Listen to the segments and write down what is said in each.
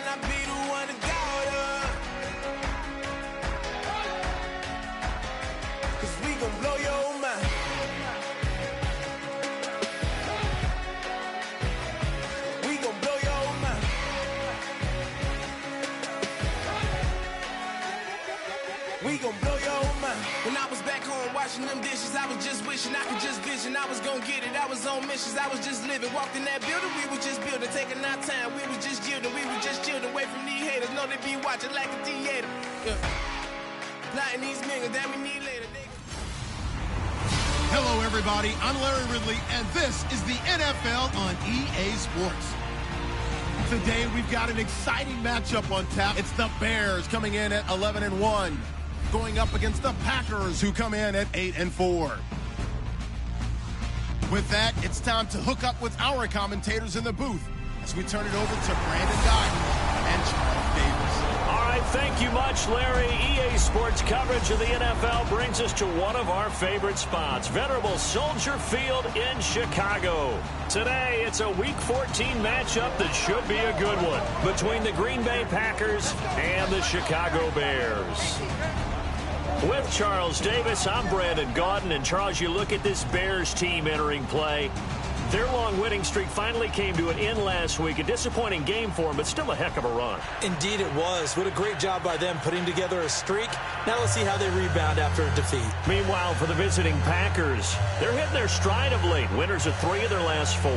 I be the one to doubt her. 'Cause we gon' blow your mind. We gon' blow your mind. We gon' blow your mind. When I was back home washing them dishes, I was just wishing I could just vision. I was gon' get it, I was on missions, I was just living. Walked in that building, we was just building, taking our time. We was just yielding, we was just chilling away from these haters. Know they be watching like a theater. Yeah. Plotting these millions that we need later. Hello, everybody. I'm Larry Ridley, and this is the NFL on EA Sports. Today, we've got an exciting matchup on tap. It's the Bears coming in at 11-1, going up against the Packers, who come in at 8-4. With that, it's time to hook up with our commentators in the booth as we turn it over to Brandon Guyton and Charles Davis. All right, thank you much, Larry. EA Sports coverage of the NFL brings us to one of our favorite spots, venerable Soldier Field in Chicago. Today, it's a Week 14 matchup that should be a good one between the Green Bay Packers and the Chicago Bears. With Charles Davis, I'm Brandon Guyton. And Charles, you look at this Bears team entering play. Their long winning streak finally came to an end last week. A disappointing game for them, but still a heck of a run. Indeed it was. What a great job by them putting together a streak. Now let's see how they rebound after a defeat. Meanwhile, for the visiting Packers, they're hitting their stride of late. Winners of 3 of their last 4.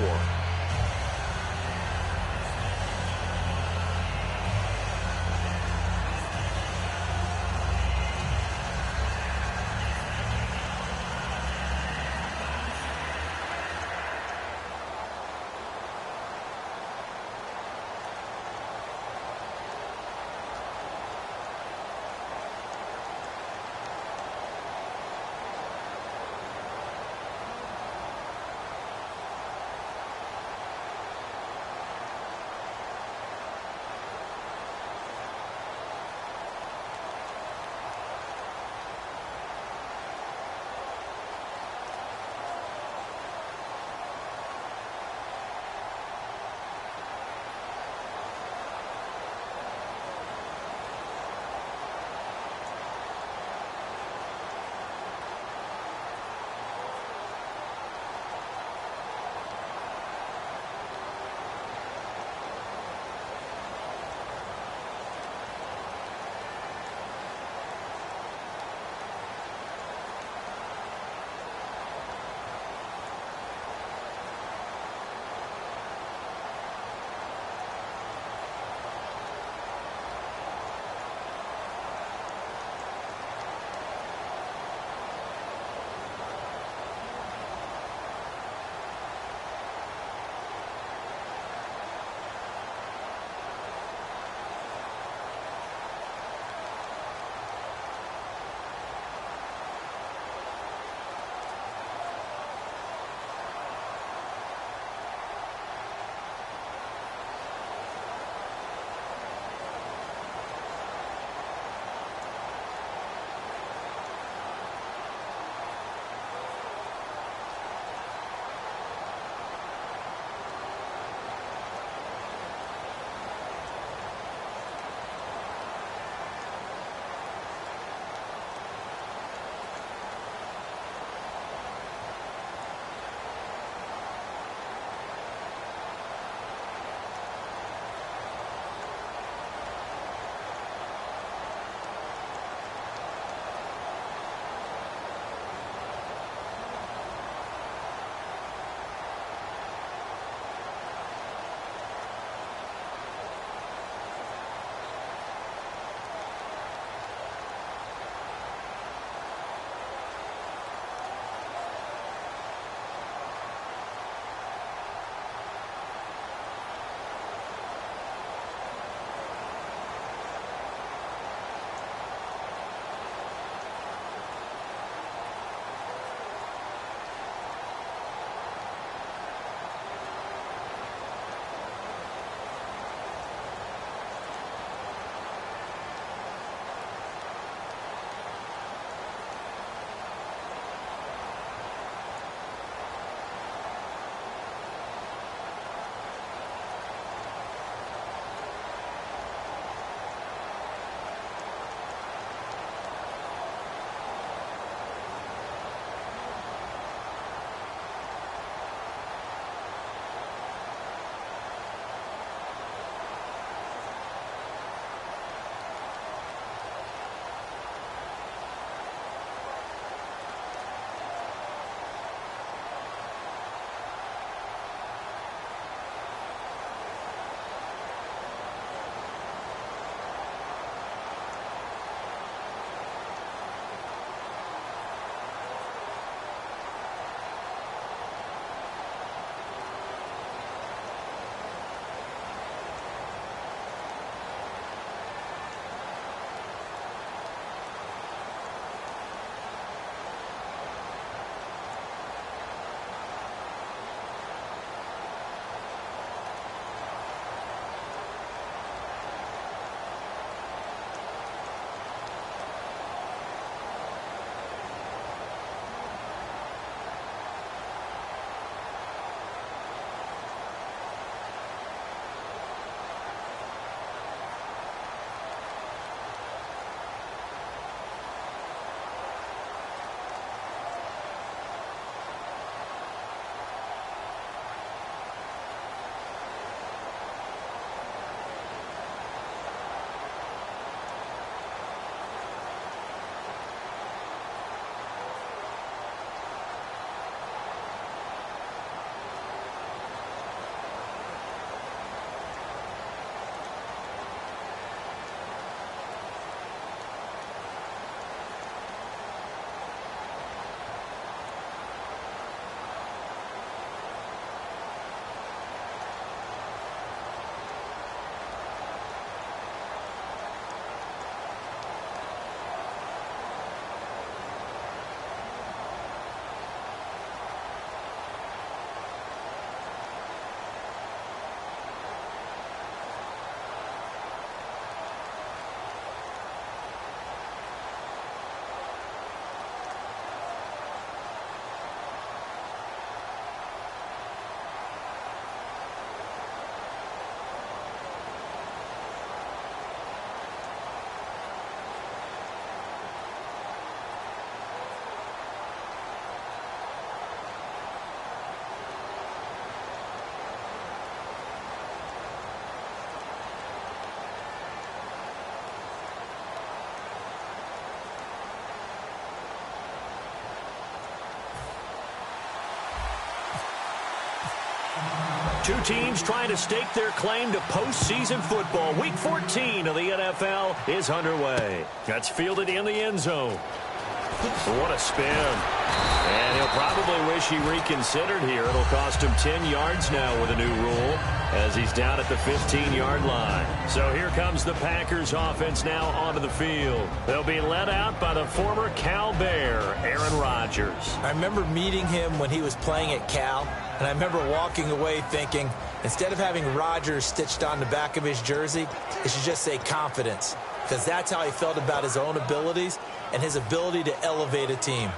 Two teams trying to stake their claim to postseason football. Week 14 of the NFL is underway. That's fielded in the end zone. What a spin. And he'll probably wish he reconsidered here. It'll cost him 10 yards now with a new rule as he's down at the 15-yard line. So here comes the Packers offense now onto the field. They'll be led out by the former Cal Bear, Aaron Rodgers. I remember meeting him when he was playing at Cal, and I remember walking away thinking, instead of having Rodgers stitched on the back of his jersey, it should just say confidence, because that's how he felt about his own abilities and his ability to elevate a team.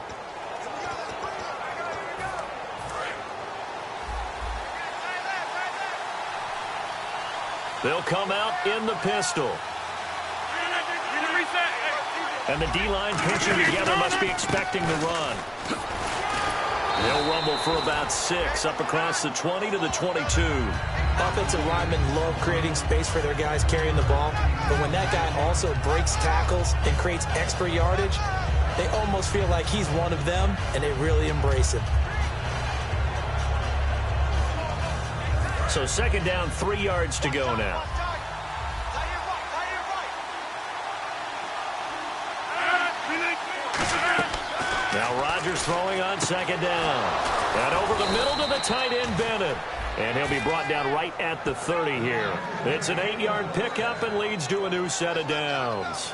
They'll come out in the pistol. And the D-line pinching together must be expecting the run. They'll rumble for about 6 up across the 20 to the 22. Offensive linemen love creating space for their guys carrying the ball, but when that guy also breaks tackles and creates extra yardage, they almost feel like he's one of them, and they really embrace him. So second down, 3 yards to go now. Now Rodgers throwing on second down. And over the middle to the tight end, Bennett. And he'll be brought down right at the 30 here. It's an 8-yard pickup and leads to a new set of downs.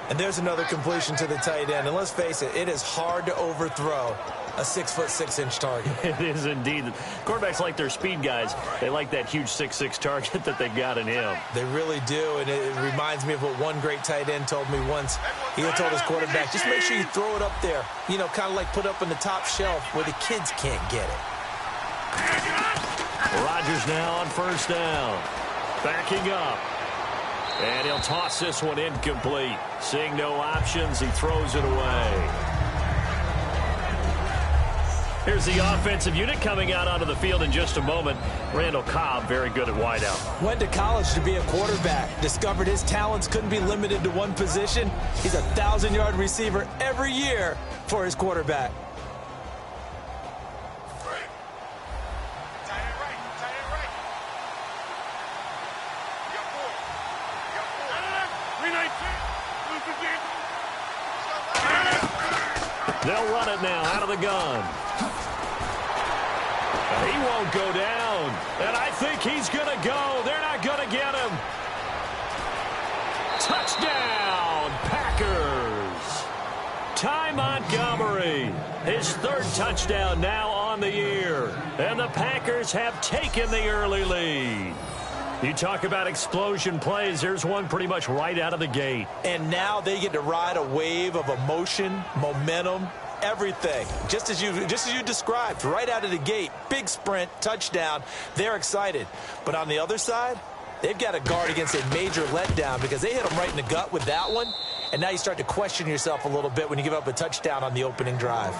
And there's another completion to the tight end. And let's face it, it is hard to overthrow a 6'6" target. It is indeed. Quarterbacks like their speed guys. They like that huge 6'6" target that they've got in him. They really do, and it reminds me of what one great tight end told me once. He had told his quarterback, just make sure you throw it up there. You know, kind of like put up on the top shelf where the kids can't get it. Rodgers now on first down. Backing up. And he'll toss this one incomplete. Seeing no options, he throws it away. Here's the offensive unit coming out onto the field in just a moment. Randall Cobb, very good at wideout. Went to college to be a quarterback. Discovered his talents couldn't be limited to one position. He's a 1,000-yard receiver every year for his quarterback. They'll run it now out of the gun. He won't go down. And I think he's going to go. They're not going to get him. Touchdown, Packers. Ty Montgomery, his third touchdown now on the year. And the Packers have taken the early lead. You talk about explosion plays. There's one pretty much right out of the gate. And now they get to ride a wave of emotion, momentum, everything. Just as you described, right out of the gate. Big sprint, touchdown. They're excited. But on the other side, they've got to guard against a major letdown because they hit them right in the gut with that one. And now you start to question yourself a little bit when you give up a touchdown on the opening drive.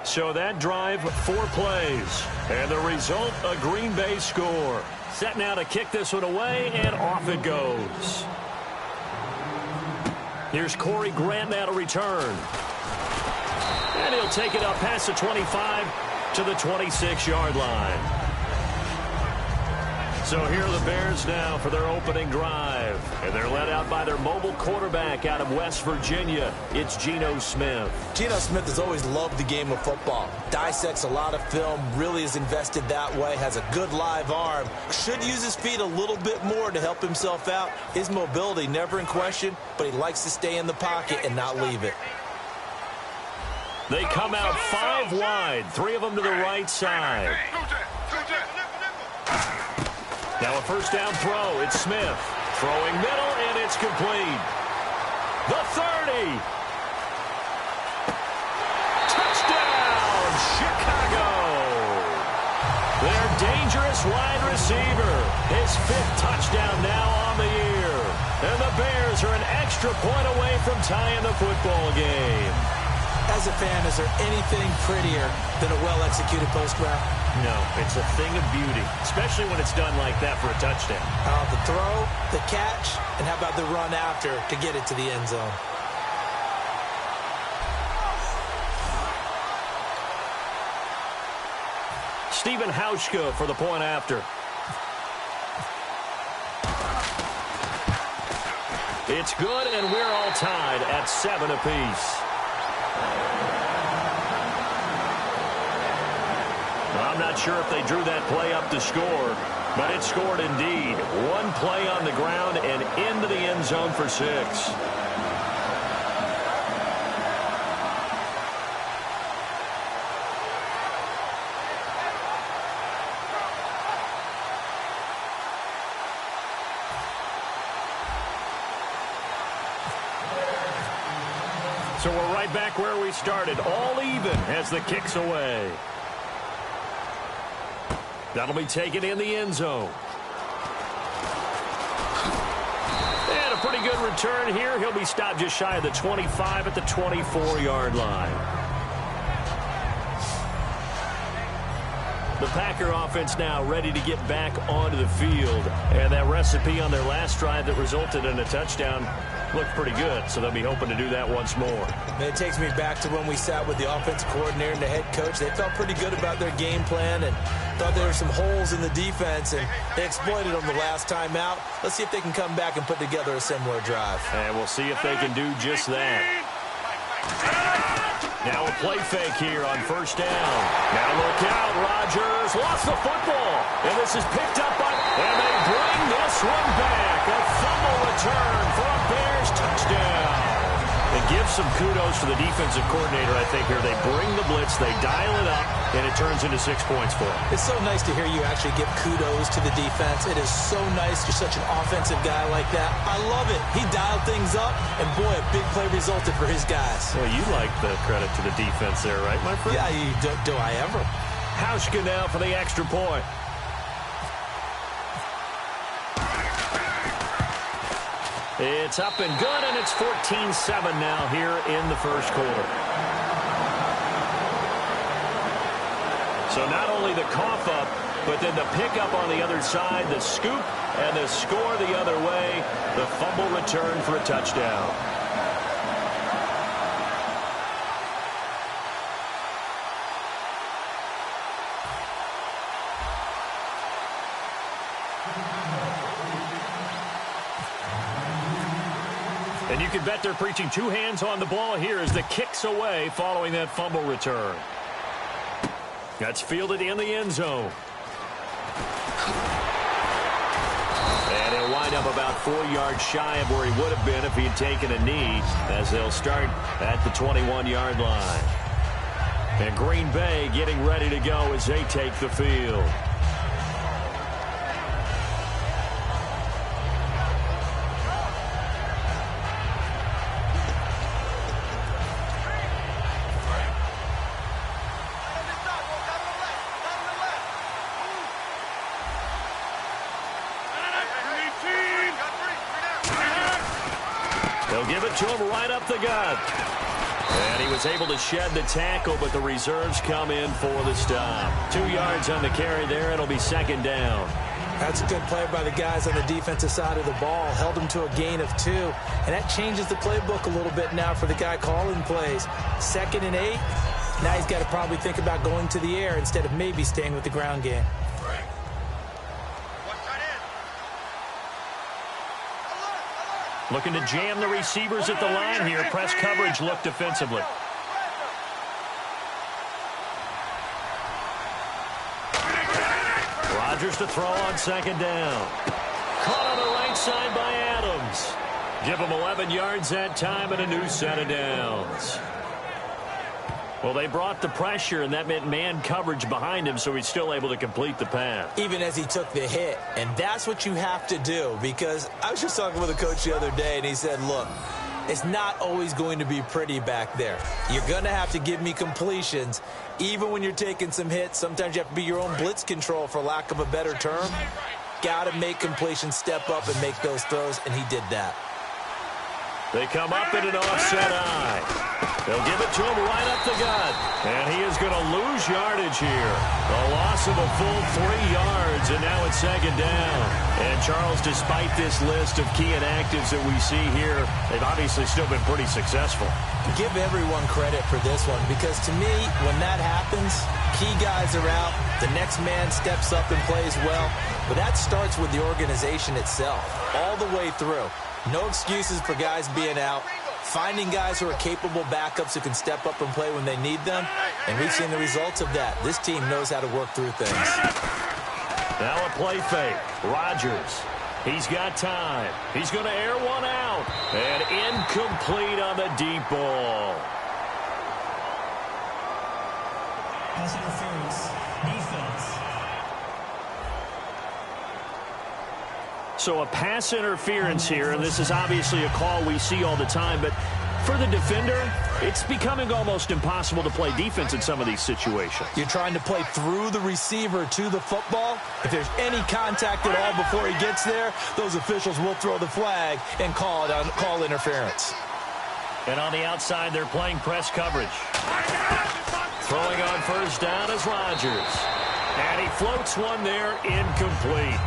So that drive, 4 plays. And the result, a Green Bay score. Set now to kick this one away, and off it goes. Here's Corey Grant now to return. And he'll take it up past the 25 to the 26-yard line. So here are the Bears now for their opening drive. And they're led out by their mobile quarterback out of West Virginia. It's Geno Smith. Geno Smith has always loved the game of football. Dissects a lot of film, really is invested that way, has a good live arm. Should use his feet a little bit more to help himself out. His mobility never in question, but he likes to stay in the pocket and not leave it. They come out 5 wide, 3 of them to the right side. Now a first down throw. It's Smith. Throwing middle, and it's complete. The 30. Touchdown, Chicago. Their dangerous wide receiver. His 5th touchdown now on the year. And the Bears are an extra point away from tying the football game. As a fan, is there anything prettier than a well-executed post route? No, it's a thing of beauty, especially when it's done like that for a touchdown. The throw, the catch, and how about the run after to get it to the end zone? Stephen Hauschka for the point after. It's good, and we're all tied at 7 apiece. I'm not sure if they drew that play up to score, but it scored indeed. One play on the ground and into the end zone for 6. So we're right back where we started, all even as the kick's away. That'll be taken in the end zone. And a pretty good return here. He'll be stopped just shy of the 25 at the 24-yard line. The Packer offense now ready to get back onto the field. And that recipe on their last drive that resulted in a touchdown looked pretty good, so they'll be hoping to do that once more. It takes me back to when we sat with the offensive coordinator and the head coach. They felt pretty good about their game plan and thought there were some holes in the defense, and they exploited them the last time out. Let's see if they can come back and put together a similar drive. And we'll see if they can do just that. Now a play fake here on first down. Now look out, Rodgers lost the football, and this is picked up by, and they bring this one back. A fumble return for a Bears touchdown. And give some kudos to the defensive coordinator, I think, here. They bring the blitz, they dial it up, and it turns into 6 points for them. It's so nice to hear you actually give kudos to the defense. It is so nice. You're such an offensive guy like that. I love it. He dialed things up, and boy, a big play resulted for his guys. Well, you like the credit to the defense there, right, my friend? Yeah, do I ever? Hauschka now for the extra point. It's up and good, and it's 14-7 now here in the first quarter. So not only the cough up, but then the pickup on the other side, the scoop, and the score the other way, the fumble return for a touchdown. And you can bet they're preaching two hands on the ball here as the kick's away following that fumble return. That's fielded in the end zone. And he'll wind up about 4 yards shy of where he would have been if he had taken a knee, as they'll start at the 21-yard line. And Green Bay getting ready to go as they take the field. They'll give it to him right up the gut. And he was able to shed the tackle, but the reserves come in for the stop. 2 yards on the carry there. It'll be second down. That's a good play by the guys on the defensive side of the ball. Held them to a gain of 2. And that changes the playbook a little bit now for the guy calling plays. 2nd and 8. Now he's got to probably think about going to the air instead of maybe staying with the ground game. Looking to jam the receivers at the line here. Press coverage look defensively. Rodgers to throw on second down. Caught on the right side by Adams. Give him 11 yards that time and a new set of downs. Well, they brought the pressure, and that meant man coverage behind him, so he's still able to complete the pass. Even as he took the hit. And that's what you have to do, because I was just talking with a coach the other day, and he said, look, it's not always going to be pretty back there. You're going to have to give me completions. Even when you're taking some hits, sometimes you have to be your own blitz control, for lack of a better term. Got to make completions, step up, and make those throws, and he did that. They come up in an offset eye. They'll give it to him right up the gut. And he is going to lose yardage here. A loss of a full 3 yards, and now it's second down. And And, Charles, despite this list of key inactives that we see here, they've obviously still been pretty successful. Give everyone credit for this one because, to me, when that happens, key guys are out, the next man steps up and plays well. But that starts with the organization itself, all the way through. No excuses for guys being out. Finding guys who are capable backups who can step up and play when they need them. And we've seen the results of that. This team knows how to work through things. Now a play fake. Rodgers. He's got time. He's going to air one out. And incomplete on the deep ball. Pass interference. Defense. So a pass interference here, and this is obviously a call we see all the time, but for the defender, it's becoming almost impossible to play defense in some of these situations. You're trying to play through the receiver to the football. If there's any contact at all before he gets there, those officials will throw the flag and call interference. And on the outside, they're playing press coverage. Throwing on first down is Rodgers. And he floats one there, incomplete.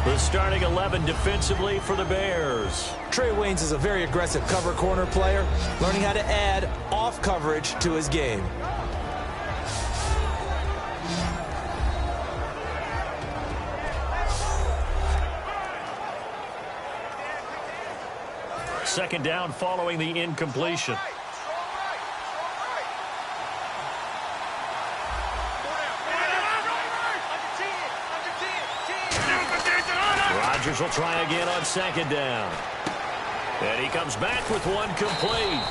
The starting 11 defensively for the Bears. Trey Waynes is a very aggressive cover corner player, learning how to add off coverage to his game. Second down following the incompletion. Rodgers will try again on second down. And he comes back with one complete.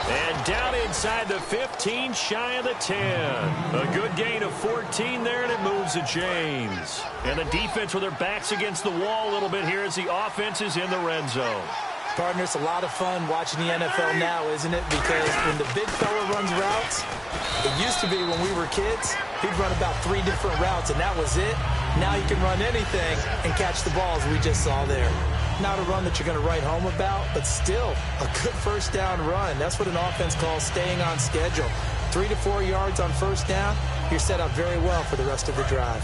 And down inside the 15, shy of the 10. A good gain of 14 there, and it moves the chains. And the defense with their backs against the wall a little bit here as the offense is in the red zone. Partner, it's a lot of fun watching the NFL now, isn't it? Because when the big fella runs routes, it used to be when we were kids, he'd run about 3 different routes, and that was it. Now you can run anything and catch the balls we just saw there. Not a run that you're going to write home about, but still a good first down run. That's what an offense calls staying on schedule. 3 to 4 yards on first down, you're set up very well for the rest of the drive.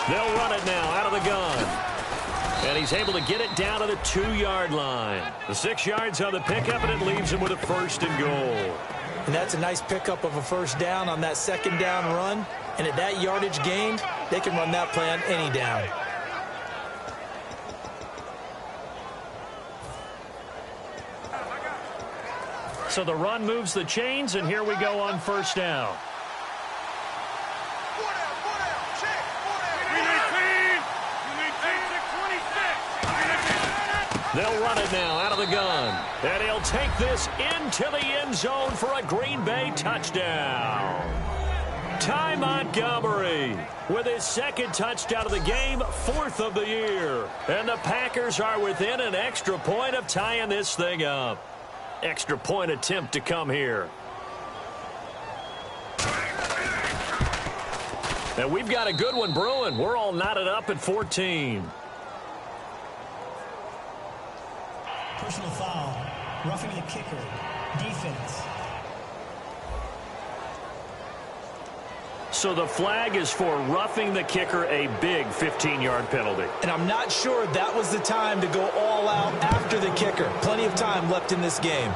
They'll run it now out of the gun. And he's able to get it down to the 2-yard line. The 6 yards on the pickup, and it leaves him with a first and goal. And that's a nice pickup of a first down on that second down run. And at that yardage gained, they can run that play on any down. So the run moves the chains, and here we go on first down. They'll run it now out of the gun. And he'll take this into the end zone for a Green Bay touchdown. Ty Montgomery with his second touchdown of the game, 4th of the year. And the Packers are within an extra point of tying this thing up. Extra point attempt to come here. And we've got a good one brewing. We're all knotted up at 14. Personal foul. Roughing the kicker. Defense. So the flag is for roughing the kicker, a big 15-yard penalty. And I'm not sure that was the time to go all out after the kicker. Plenty of time left in this game.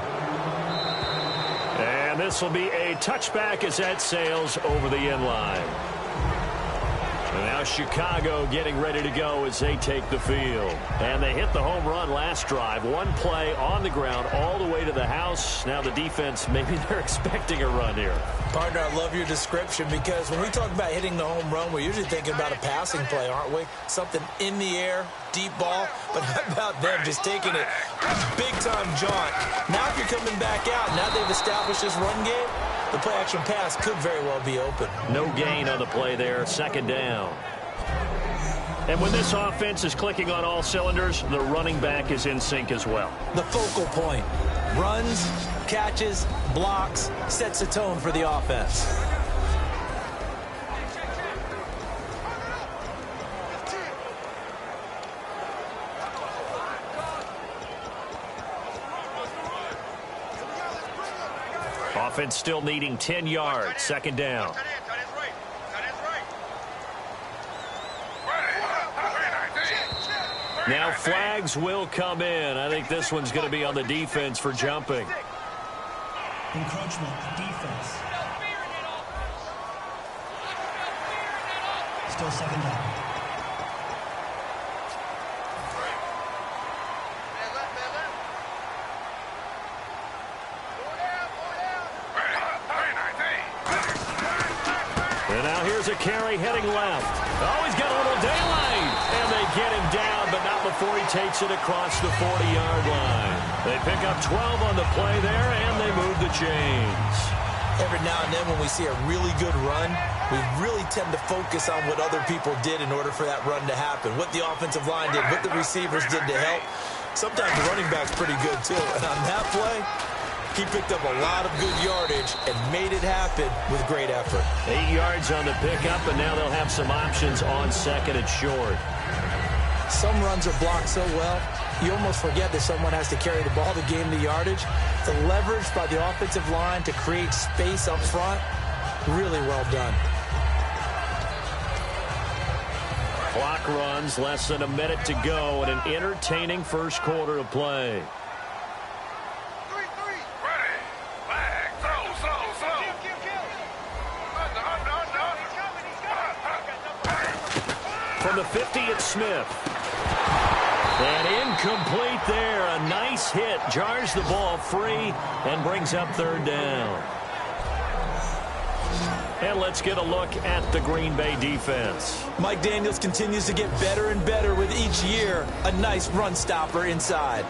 And this will be a touchback as that sails over the end line. And now Chicago getting ready to go as they take the field. And they hit the home run last drive. One play on the ground all the way to the house. Now the defense, maybe they're expecting a run here. Partner, I love your description because when we talk about hitting the home run, we're usually thinking about a passing play, aren't we? Something in the air, deep ball. But how about them just taking it big-time jaunt? Now if you're coming back out, now they've established this run game, the play-action pass could very well be open. No gain on the play there, second down. And when this offense is clicking on all cylinders, the running back is in sync as well. The focal point. Runs, catches, blocks, sets a tone for the offense. Offense still needing 10 yards. Second down. Now flags will come in. I think this one's going to be on the defense for jumping. Encroachment, defense. Still second down. And now here's a carry heading left. Oh, he's got a little daylight. And they get him down, but not before he takes it across the 40-yard line. They pick up 12 on the play there, and they move the chains. Every now and then when we see a really good run, we really tend to focus on what other people did in order for that run to happen, what the offensive line did, what the receivers did to help. Sometimes the running back's pretty good, too. And on that play, he picked up a lot of good yardage and made it happen with great effort. 8 yards on the pickup, and now they'll have some options on second and short. Some runs are blocked so well, you almost forget that someone has to carry the ball to gain the yardage. The leverage by the offensive line to create space up front, really well done. Clock runs, less than a minute to go, and an entertaining first quarter of play. From the 50, it's Smith. And incomplete there. A nice hit. Jars the ball free and brings up third down. And let's get a look at the Green Bay defense. Mike Daniels continues to get better and better with each year. A nice run stopper inside.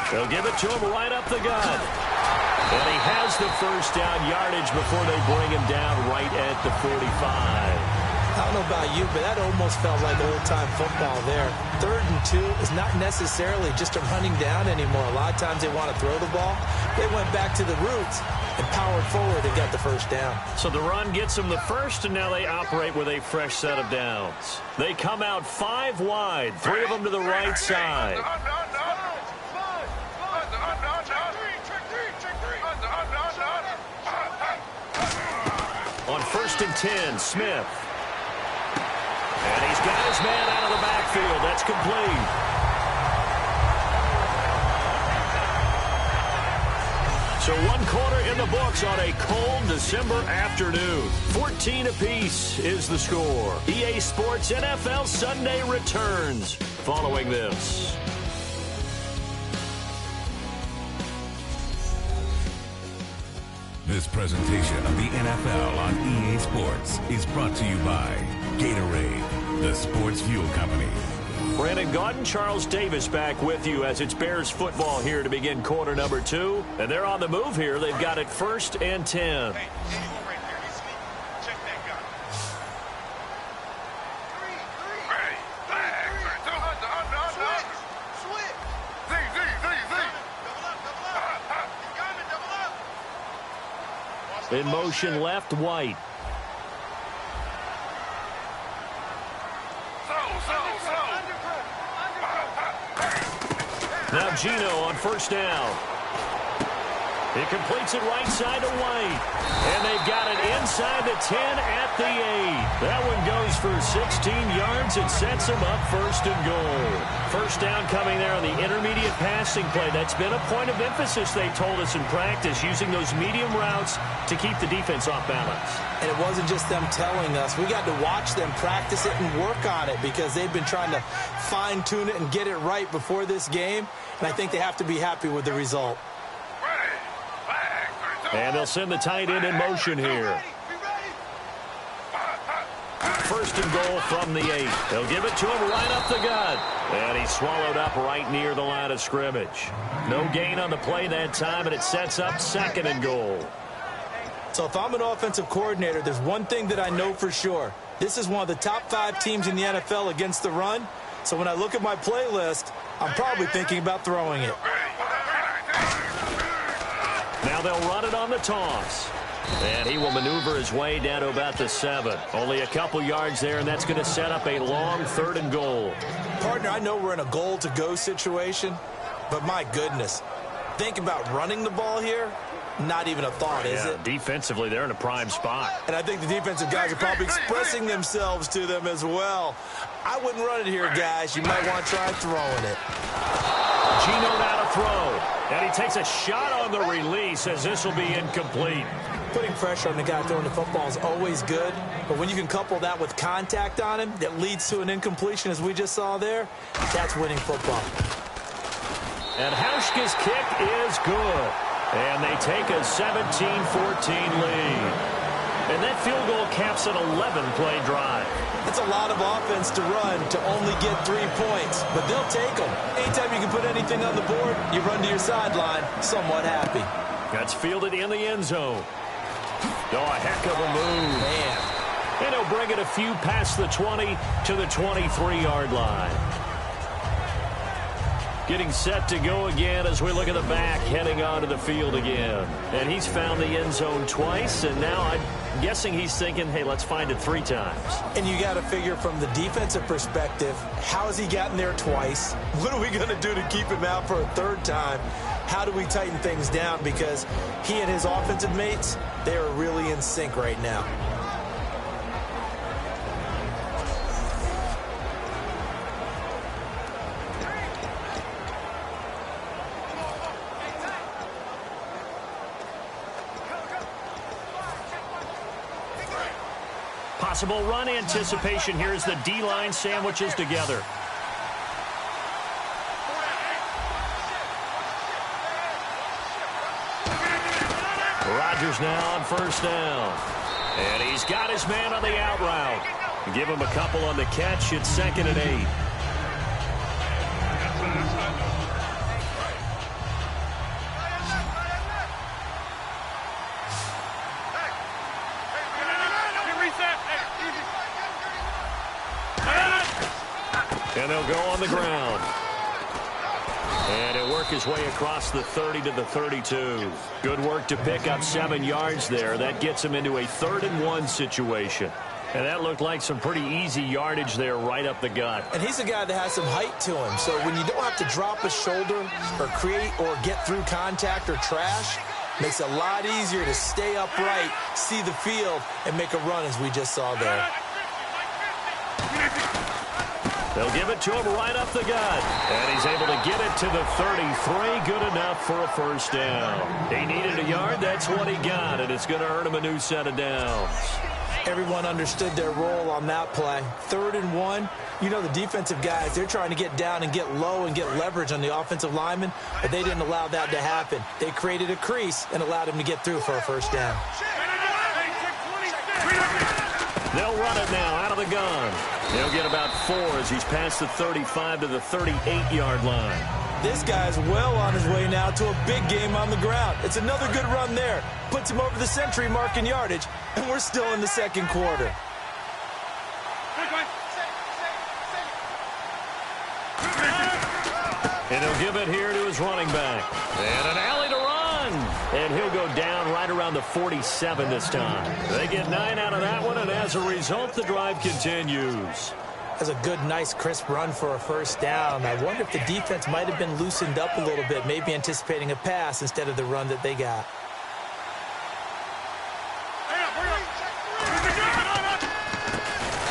They'll give it to him right up the gut. And he has the first down yardage before they bring him down right at the 45. I don't know about you, but that almost felt like old-time football there. 3rd and 2 is not necessarily just a running down anymore. A lot of times they want to throw the ball. They went back to the roots and powered forward and got the first down. So the run gets them the first, and now they operate with a fresh set of downs. They come out 5 wide, 3 of them to the right side. On 1st and 10, Smith. And he's got his man out of the backfield. That's complete. So 1 quarter in the books on a cold December afternoon. 14 apiece is the score. EA Sports NFL Sunday returns following this. This presentation of the NFL on EA Sports is brought to you by Gatorade, the sports fuel company. Brandon Gaudin, Charles Davis back with you as it's Bears football here to begin quarter number 2. And they're on the move here. They've got it 1st and 10. In motion left, White. Now Gino on 1st down. He completes it right side to White. And they've got it inside the 10 at the 8. That one goes for 16 yards and sets them up first and goal. First down coming there on the intermediate passing play. That's been a point of emphasis, they told us in practice, using those medium routes to keep the defense off balance. And it wasn't just them telling us. We got to watch them practice it and work on it because they've been trying to fine-tune it and get it right before this game. And I think they have to be happy with the result. And they'll send the tight end in motion here. First and goal from the 8. They'll give it to him right up the gut. And he's swallowed up right near the line of scrimmage. No gain on the play that time, and it sets up second and goal. So if I'm an offensive coordinator, there's one thing that I know for sure. This is one of the top 5 teams in the NFL against the run. So when I look at my playlist, I'm probably thinking about throwing it. Now they'll run it on the toss. And he will maneuver his way down to about the 7. Only a couple yards there, and that's going to set up a long third and goal. Partner, I know we're in a goal-to-go situation, but my goodness, think about running the ball here. Not even a thought, is it? Defensively, they're in a prime spot. And I think the defensive guys are probably expressing themselves to them as well. I wouldn't run it here, guys. You might want to try throwing it. Gino now to throw. And he takes a shot on the release as this will be incomplete. Putting pressure on the guy throwing the football is always good, but when you can couple that with contact on him that leads to an incompletion, as we just saw there, that's winning football. And Hauschka's kick is good. And they take a 17-14 lead. And that field goal caps an 11-play drive. That's a lot of offense to run to only get 3 points, but they'll take them. Anytime you can put anything on the board, you run to your sideline somewhat happy. That's fielded in the end zone. Oh, a heck of a move. Man. And he'll bring it a few past the 20 to the 23-yard line. Getting set to go again as we look at the back, heading onto the field again. And he's found the end zone twice, and now I'm guessing he's thinking, hey, let's find it 3 times. And you got to figure from the defensive perspective, how has he gotten there twice? What are we going to do to keep him out for a 3rd time? How do we tighten things down? Because he and his offensive mates, they are really in sync right now. Possible run anticipation here as the D-line sandwiches together. Rodgers now on first down. And he's got his man on the out route. Give him a couple on the catch. It's 2nd and 8. And they'll go on the ground. And he'll work his way across the 30 to the 32. Good work to pick up 7 yards there. That gets him into a 3rd and 1 situation. And that looked like some pretty easy yardage there right up the gut. And he's a guy that has some height to him. So when you don't have to drop a shoulder or create or get through contact or trash, makes it a lot easier to stay upright, see the field, and make a run as we just saw there. They'll give it to him right up the gut. And he's able to get it to the 33. Good enough for a first down. He needed a yard. That's what he got. And it's going to earn him a new set of downs. Everyone understood their role on that play. 3rd and 1. You know the defensive guys, they're trying to get down and get low and get leverage on the offensive lineman, but they didn't allow that to happen. They created a crease and allowed him to get through for a first down. They'll run it now out of the gun. He'll get about 4 as he's past the 35 to the 38-yard line. This guy's well on his way now to a big game on the ground. It's another good run there. Puts him over the century mark in yardage, and we're still in the 2nd quarter. And he'll give it here to his running back. And an alley to run. And he'll go down right around the 47 this time. They get 9 out of that one, and as a result, the drive continues. That's a good, nice, crisp run for a first down. I wonder if the defense might have been loosened up a little bit, maybe anticipating a pass instead of the run that they got.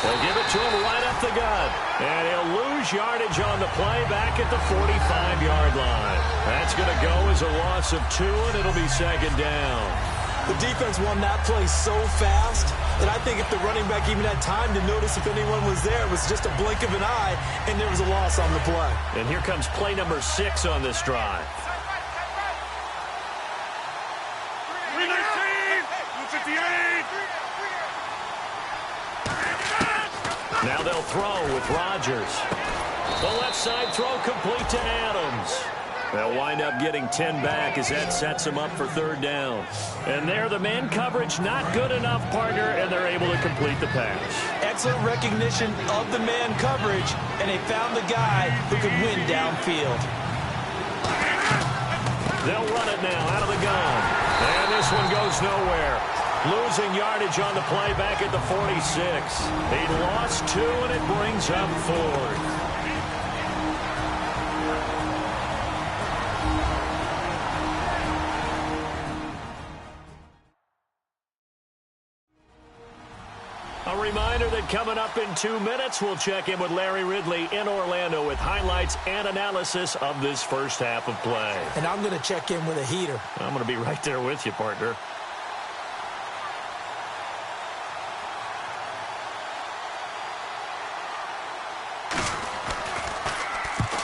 They'll give it to him right up the gut. And he'll lose yardage on the play back at the 45-yard line. That's going to go as a loss of 2, and it'll be second down. The defense won that play so fast that I think if the running back even had time to notice if anyone was there, it was just a blink of an eye, and there was a loss on the play. And here comes play number 6 on this drive. 319, 258. Now they'll throw with Rodgers. The left side throw complete to Adams. They'll wind up getting 10 back as that sets them up for third down. And there, the man coverage not good enough, partner, and they're able to complete the pass. Excellent recognition of the man coverage, and they found the guy who could win downfield. They'll run it now out of the gun. And this one goes nowhere. Losing yardage on the play back at the 46. He lost 2, and it brings up 4th. A reminder that coming up in 2 minutes, we'll check in with Larry Ridley in Orlando with highlights and analysis of this first half of play. And I'm going to check in with a heater. I'm going to be right there with you, partner.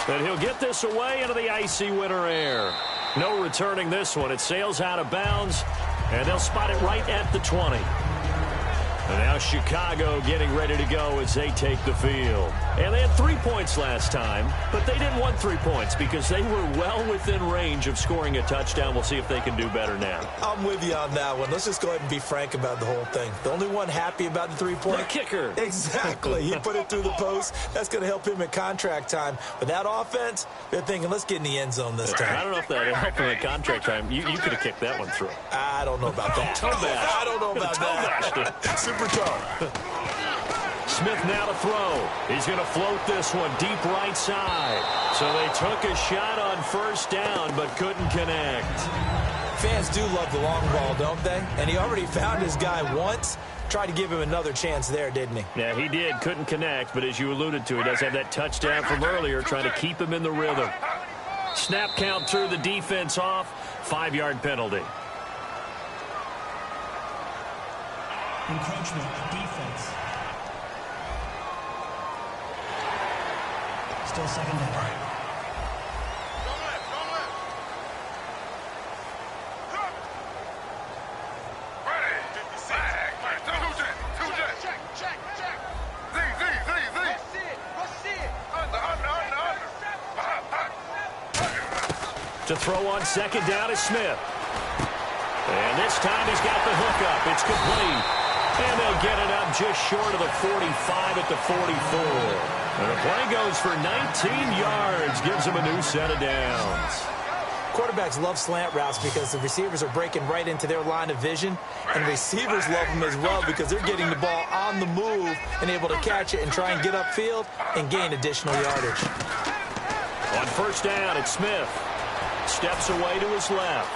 And he'll get this away into the icy winter air. No returning this one. It sails out of bounds, and they'll spot it right at the 20. And now Chicago getting ready to go as they take the field. And they had 3 points last time, but they didn't want 3 points because they were well within range of scoring a touchdown. We'll see if they can do better now. I'm with you on that one. Let's just go ahead and be frank about the whole thing. The only one happy about the 3-point? The kicker. Exactly. He put it through the post. That's going to help him at contract time. But that offense, they're thinking, let's get in the end zone this time. I don't know if that helped him at contract time. You could have kicked that one through. I don't know about that. I don't know about that. Super toe. Smith now to throw. He's going to float this one deep right side. So they took a shot on first down but couldn't connect. Fans do love the long ball, don't they? And he already found his guy once. Tried to give him another chance there, didn't he? Yeah, he did. Couldn't connect, but as you alluded to, he does have that touchdown from earlier, trying to keep him in the rhythm. Snap count threw the defense off. 5-yard penalty. Encroachment, defense. Still second down. To throw on second down is Smith. And this time he's got the hook up. It's complete. And they'll get it up just short of the 45 at the 44. And the play goes for 19 yards. Gives them a new set of downs. Quarterbacks love slant routes because the receivers are breaking right into their line of vision. And receivers love them as well because they're getting the ball on the move and able to catch it and try and get upfield and gain additional yardage. On first down, it's Smith. Steps away to his left.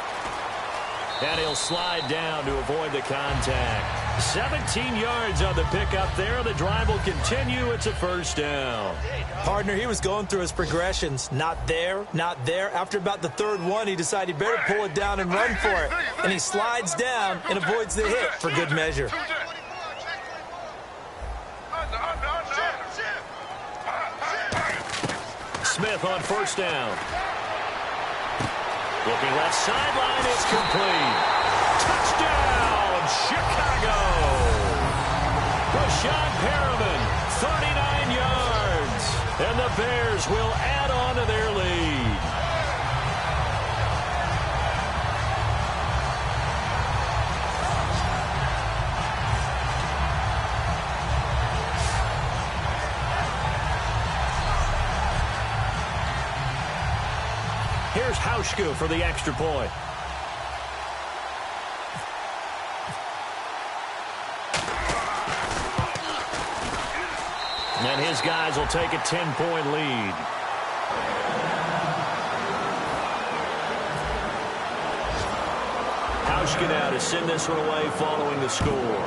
And he'll slide down to avoid the contact. 17 yards on the pickup there. The drive will continue. It's a first down. Partner, he was going through his progressions. Not there, not there. After about the third one, he decided he better pull it down and run for it. And he slides down and avoids the hit for good measure. Smith on first down. Looking left sideline, it's complete. Touchdown, Chicago. Rashad Perriman, 39 yards. And the Bears will add on to their lead. Here's Hauschka for the extra point. And his guys will take a 10-point lead. Hauschka now to send this one away following the score.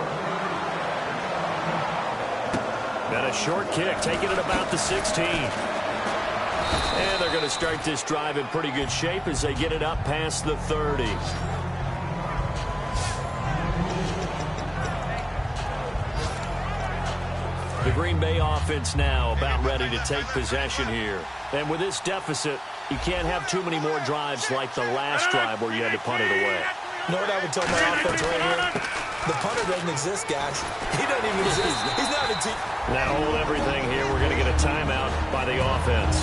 And a short kick, taking it about the 16. And they're going to start this drive in pretty good shape as they get it up past the 30. The Green Bay offense now about ready to take possession here. And with this deficit, you can't have too many more drives like the last drive where you had to punt it away. You know what I would tell my offense right here? The punter doesn't exist, guys. He doesn't even exist. He's not a team. Now hold everything here. We're going to get a timeout by the offense.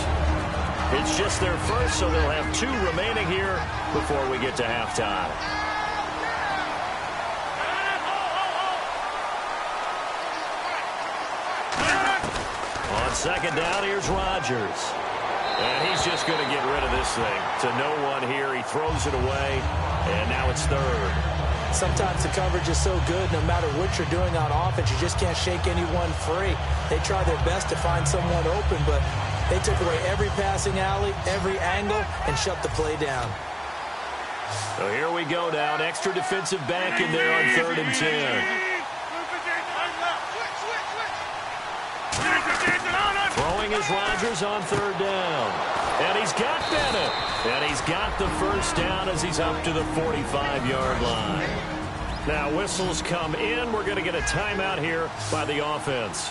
It's just their first, so they'll have 2 remaining here before we get to halftime. On second down, here's Rodgers. And he's just going to get rid of this thing. To no one here. He throws it away, and now it's third. Sometimes the coverage is so good, no matter what you're doing on offense, you just can't shake anyone free. They try their best to find someone open, but they took away every passing alley, every angle, and shut the play down. So here we go now. An extra defensive back in there on 3rd and 10. Throwing is Rodgers on 3rd down. And he's got Bennett. And he's got the first down as he's up to the 45-yard line. Now whistles come in. We're going to get a timeout here by the offense.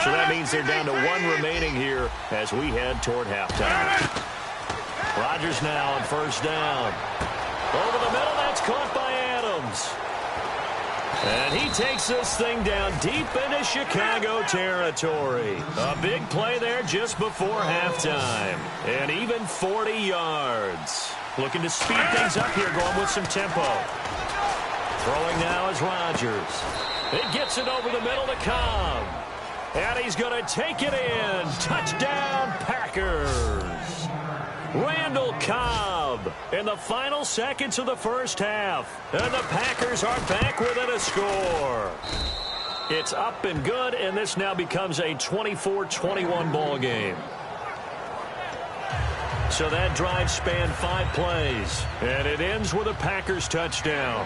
So that means they're down to 1 remaining here as we head toward halftime. Rodgers now on 1st down. Over the middle, that's caught by Adams. And he takes this thing down deep into Chicago territory. A big play there just before halftime. And even 40 yards. Looking to speed things up here, going with some tempo. Throwing now is Rodgers. It gets it over the middle to Cobb. And he's going to take it in. Touchdown, Packers. Randall Cobb in the final seconds of the first half. And the Packers are back within a score. It's up and good, and this now becomes a 24-21 ball game. So that drive spanned 5 plays, and it ends with a Packers touchdown.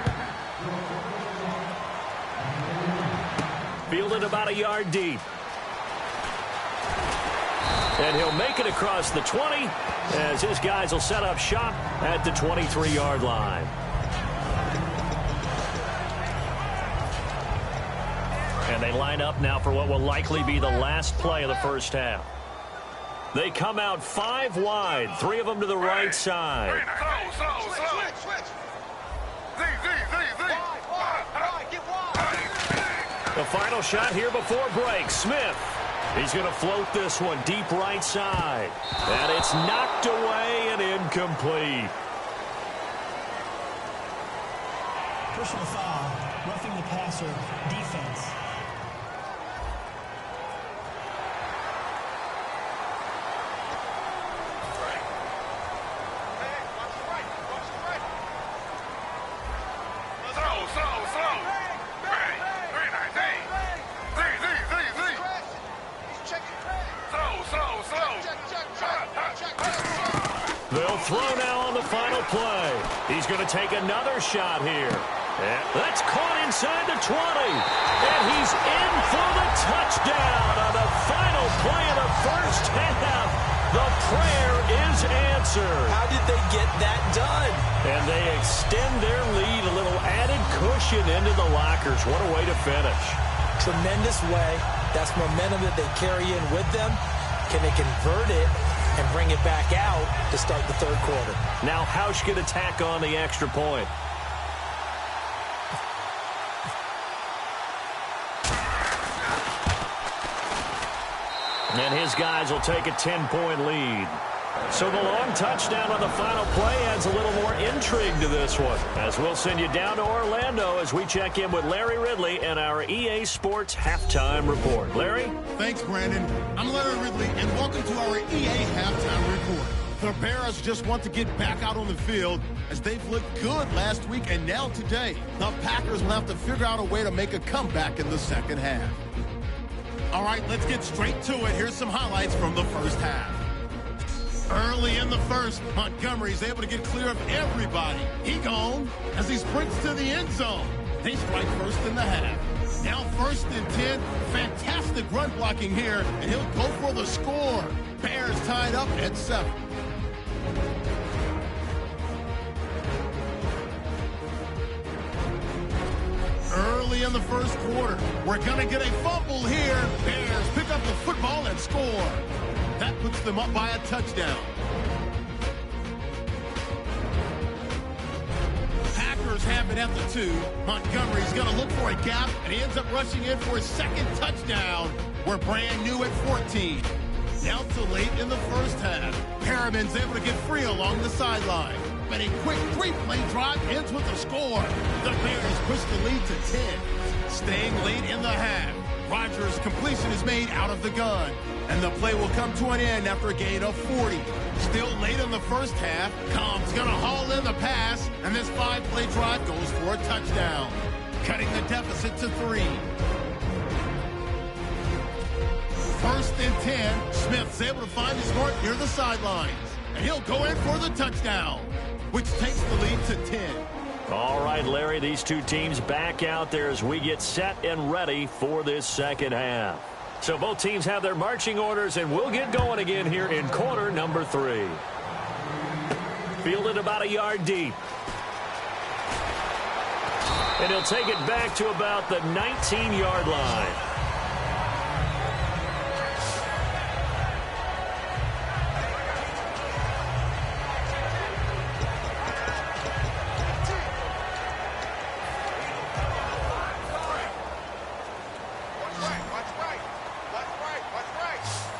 Fielded about a yard deep. And he'll make it across the 20 as his guys will set up shop at the 23-yard line. And they line up now for what will likely be the last play of the first half. They come out 5 wide, 3 of them to the right side. The final shot here before break. Smith. He's going to float this one deep right side. And it's knocked away and incomplete. Personal foul, roughing the passer, defense. They'll throw now on the final play. He's going to take another shot here. And that's caught inside the 20. And he's in for the touchdown on the final play of the first half. The prayer is answered. How did they get that done? And they extend their lead, a little added cushion into the lockers. What a way to finish. Tremendous way. That's momentum that they carry in with them. Can they convert it and bring it back out to start the third quarter? Now Hauschka to tack on the extra point. And his guys will take a 10-point lead. So the long touchdown on the final play adds a little more intrigue to this one. As we'll send you down to Orlando as we check in with Larry Ridley and our EA Sports Halftime Report. Larry? Thanks, Brandon. I'm Larry Ridley, and welcome to our EA Halftime Report. The Bears just want to get back out on the field as they've looked good last week, and now today, the Packers will have to figure out a way to make a comeback in the second half. All right, let's get straight to it. Here's some highlights from the first half. Early in the first, Montgomery's able to get clear of everybody. He gone as he sprints to the end zone. They strike first in the half. Now 1st and 10. Fantastic run blocking here, and he'll go for the score. Bears tied up at 7. Early in the first quarter, we're going to get a fumble here. Bears pick up the football and score. That puts them up by a touchdown. Packers have it at the 2. Montgomery's going to look for a gap, and he ends up rushing in for his second touchdown. We're brand new at 14. Now to late in the first half. Perriman's able to get free along the sideline. But a quick 3-play drive ends with a score. The Bears push the lead to 10. Staying late in the half. Rodgers' completion is made out of the gun. And the play will come to an end after a gain of 40. Still late in the first half. Cobb's going to haul in the pass. And this 5-play drive goes for a touchdown. Cutting the deficit to 3. 1st and 10. Smith's able to find his mark near the sidelines. And he'll go in for the touchdown, which takes the lead to 10. All right, Larry, these two teams back out there as we get set and ready for this second half. So both teams have their marching orders, and we'll get going again here in quarter number 3. Fielded about a yard deep. And he'll take it back to about the 19-yard line.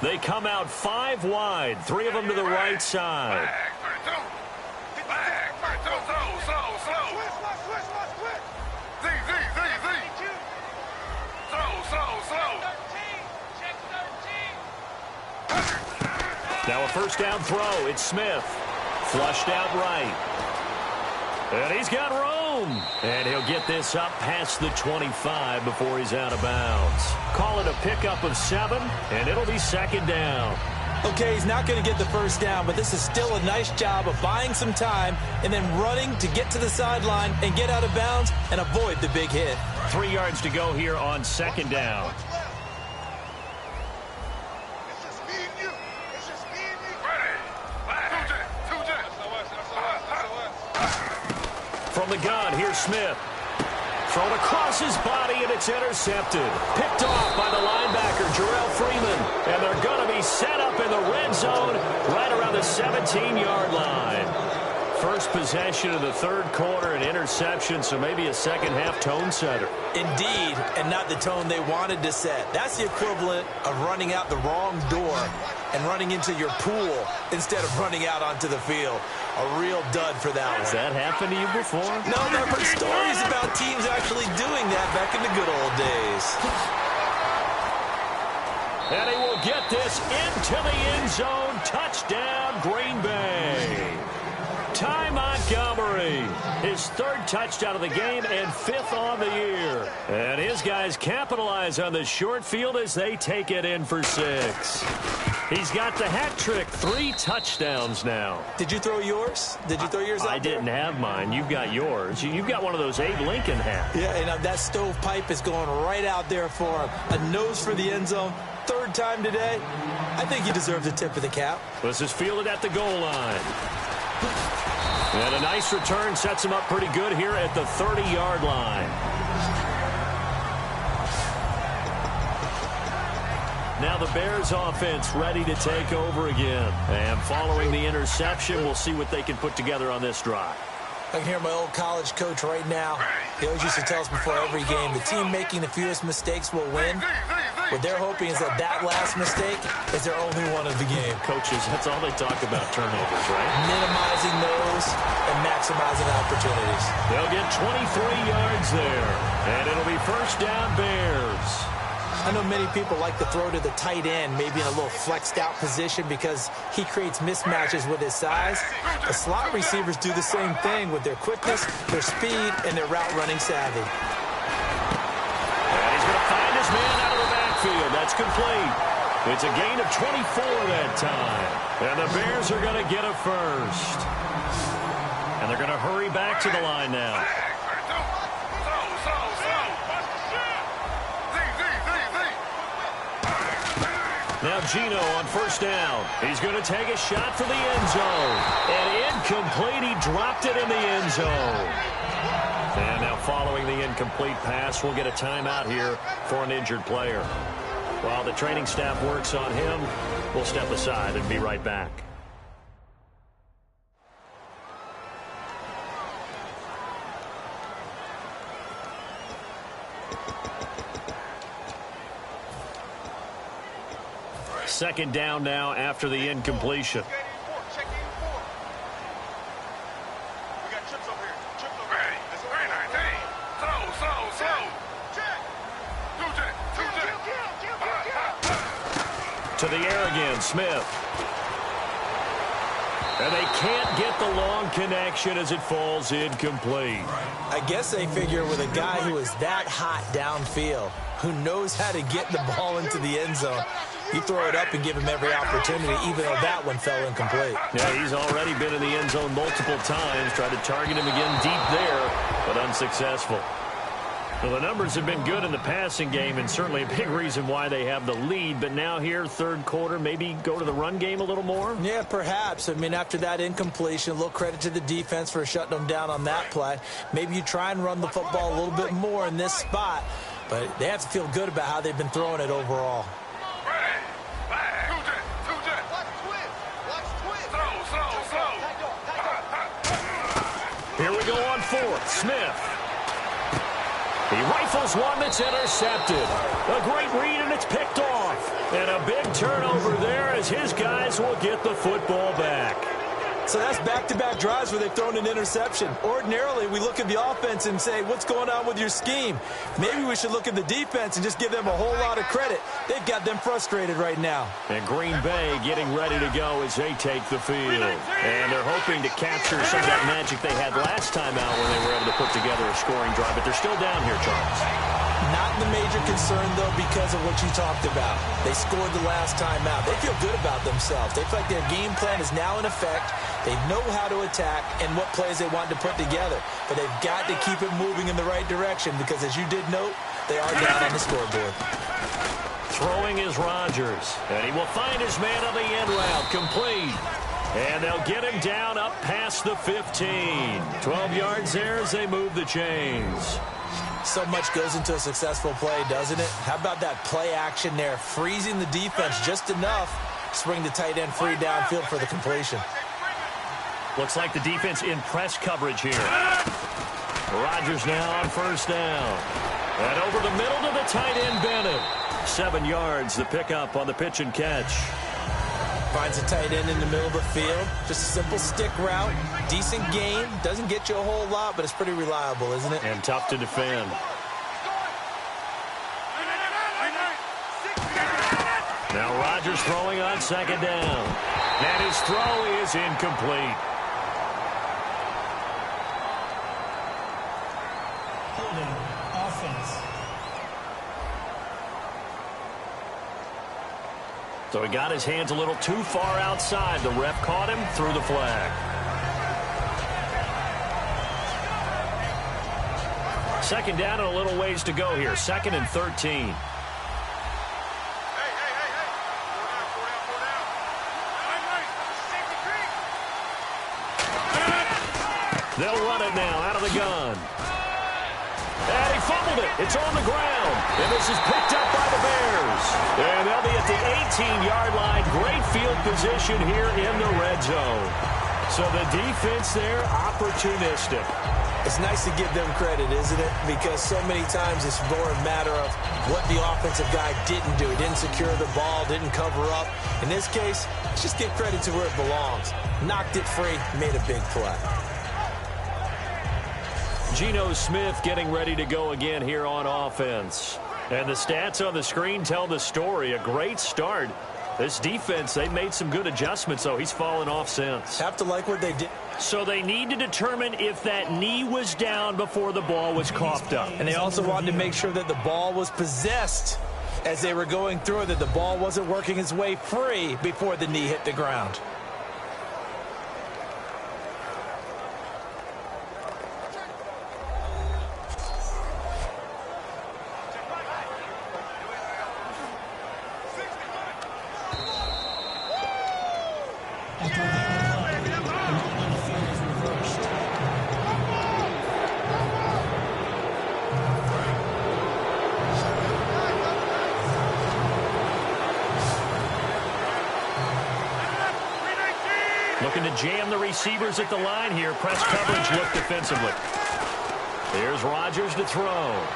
They come out 5 wide, 3 of them to the right side. Now a first down throw. It's Smith. Flushed out right. And he's got room. And he'll get this up past the 25 before he's out of bounds. Call it a pickup of 7, and it'll be second down. Okay, he's not going to get the first down, but this is still a nice job of buying some time and then running to get to the sideline and get out of bounds and avoid the big hit. 3 yards to go here on second down. From the gun, here's Smith. Thrown across his body, and it's intercepted. Picked off by the linebacker, Jarrell Freeman. And they're going to be set up in the red zone right around the 17-yard line. First possession of the third quarter, an interception, so maybe a second-half tone setter. Indeed, and not the tone they wanted to set. That's the equivalent of running out the wrong door and running into your pool instead of running out onto the field. A real dud for that one. Has that happened to you before? No, but I've heard stories about teams actually doing that back in the good old days. And he will get this into the end zone. Touchdown, Green Bay. Ty Montgomery, his 3rd touchdown of the game and 5th on the year. And his guys capitalize on the short field as they take it in for 6. He's got the hat trick, 3 touchdowns now. Did you throw yours? Did you throw yours out I didn't have mine. You've got yours. You've got one of those Abe Lincoln hats. Yeah, and that stovepipe is going right out there for him. A nose for the end zone. 3rd time today. I think he deserves a tip of the cap. This is fielded at the goal line. And a nice return sets him up pretty good here at the 30-yard line. Now the Bears offense ready to take over again. And following the interception, we'll see what they can put together on this drive. I can hear my old college coach right now. He always used to tell us before every game, the team making the fewest mistakes will win. What they're hoping is that last mistake is their only one of the game. Coaches, that's all they talk about, turnovers, right? Minimizing those and maximizing opportunities. They'll get 23 yards there. And it'll be first down Bears. I know many people like to throw to the tight end, maybe in a little flexed out position because he creates mismatches with his size. The slot receivers do the same thing with their quickness, their speed, and their route running savvy. And he's going to find his man out of the backfield. That's complete. It's a gain of 24 that time. And the Bears are going to get a first. And they're going to hurry back to the line now. Now Gino on first down. He's going to take a shot for the end zone. And incomplete. He dropped it in the end zone. And now following the incomplete pass, we'll get a timeout here for an injured player. While the training staff works on him, we'll step aside and be right back. Second down now after the incompletion. To the air again, Smith. And they can't get the long connection as it falls incomplete. I guess they figure with a guy who is that hot downfield, who knows how to get the ball into the end zone, you throw it up and give him every opportunity, even though that one fell incomplete. Yeah, he's already been in the end zone multiple times, tried to target him again deep there, but unsuccessful. Well, the numbers have been good in the passing game, and certainly a big reason why they have the lead. But now here, third quarter, maybe go to the run game a little more? Yeah, perhaps. I mean, after that incompletion, a little credit to the defense for shutting them down on that play. Maybe you try and run the football a little bit more in this spot. But they have to feel good about how they've been throwing it overall. Here we go on fourth. Smith. He rifles one that's intercepted. A great read, and it's picked off. And a big turnover there as his guys will get the football back. So that's back-to-back drives where they've thrown an interception. Ordinarily, we look at the offense and say, what's going on with your scheme? Maybe we should look at the defense and just give them a whole lot of credit. They've got them frustrated right now. And Green Bay getting ready to go as they take the field. And they're hoping to capture some of that magic they had last time out when they were able to put together a scoring drive. But they're still down here, Charles. Not the major concern, though, because of what you talked about. They scored the last time out. They feel good about themselves. They feel like their game plan is now in effect. They know how to attack and what plays they want to put together. But they've got to keep it moving in the right direction because, as you did note, they are down on the scoreboard. Throwing is Rodgers. And he will find his man on the end route. Complete. And they'll get him down up past the 15. 12 yards there as they move the chains. So much goes into a successful play, doesn't it? How about that play action there, freezing the defense just enough to bring the tight end free downfield for the completion. Looks like the defense in press coverage here. Rodgers now on first down. And over the middle to the tight end, Bennett. 7 yards, the pickup on the pitch and catch. Finds a tight end in the middle of the field. Just a simple stick route. Decent gain. Doesn't get you a whole lot, but it's pretty reliable, isn't it? And tough to defend. Now Rodgers throwing on second down. And his throw is incomplete. Holding offense. So he got his hands a little too far outside. The ref caught him, threw the flag. Second down and a little ways to go here. 2nd and 13. They'll run it now out of the gun. And he fumbled it. It's on the ground. And this is picked up by the Bears. And they'll be at the 18-yard line. Great field position here in the red zone. So the defense there, opportunistic. It's nice to give them credit, isn't it? Because so many times it's more a matter of what the offensive guy didn't do. He didn't secure the ball, didn't cover up. In this case, let's just give credit to where it belongs. Knocked it free, made a big play. Geno Smith getting ready to go again here on offense. And the stats on the screen tell the story. A great start. This defense, they made some good adjustments, so he's fallen off since. Have to like what they did. So they need to determine if that knee was down before the ball was coughed up. And they also wanted to make sure that the ball was possessed. as they were going through it that the ball wasn't working its way free before the knee hit the ground. Looking to jam the receivers at the line here. Press coverage look defensively. Here's Rodgers to throw.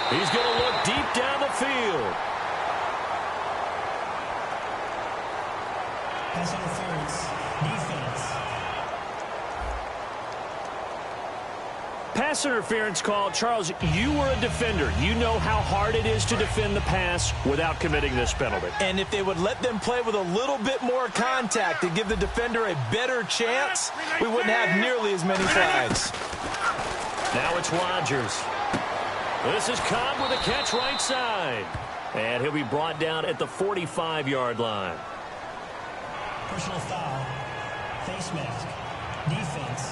He's going to look deep down the field. Pass interference. Defense. Pass interference call. Charles, you were a defender. You know how hard it is to defend the pass without committing this penalty. And if they would let them play with a little bit more contact to give the defender a better chance, we wouldn't have nearly as many flags. Now it's Rodgers. This is Cobb with a catch right side. And he'll be brought down at the 45-yard line. Personal foul. Face mask. Defense.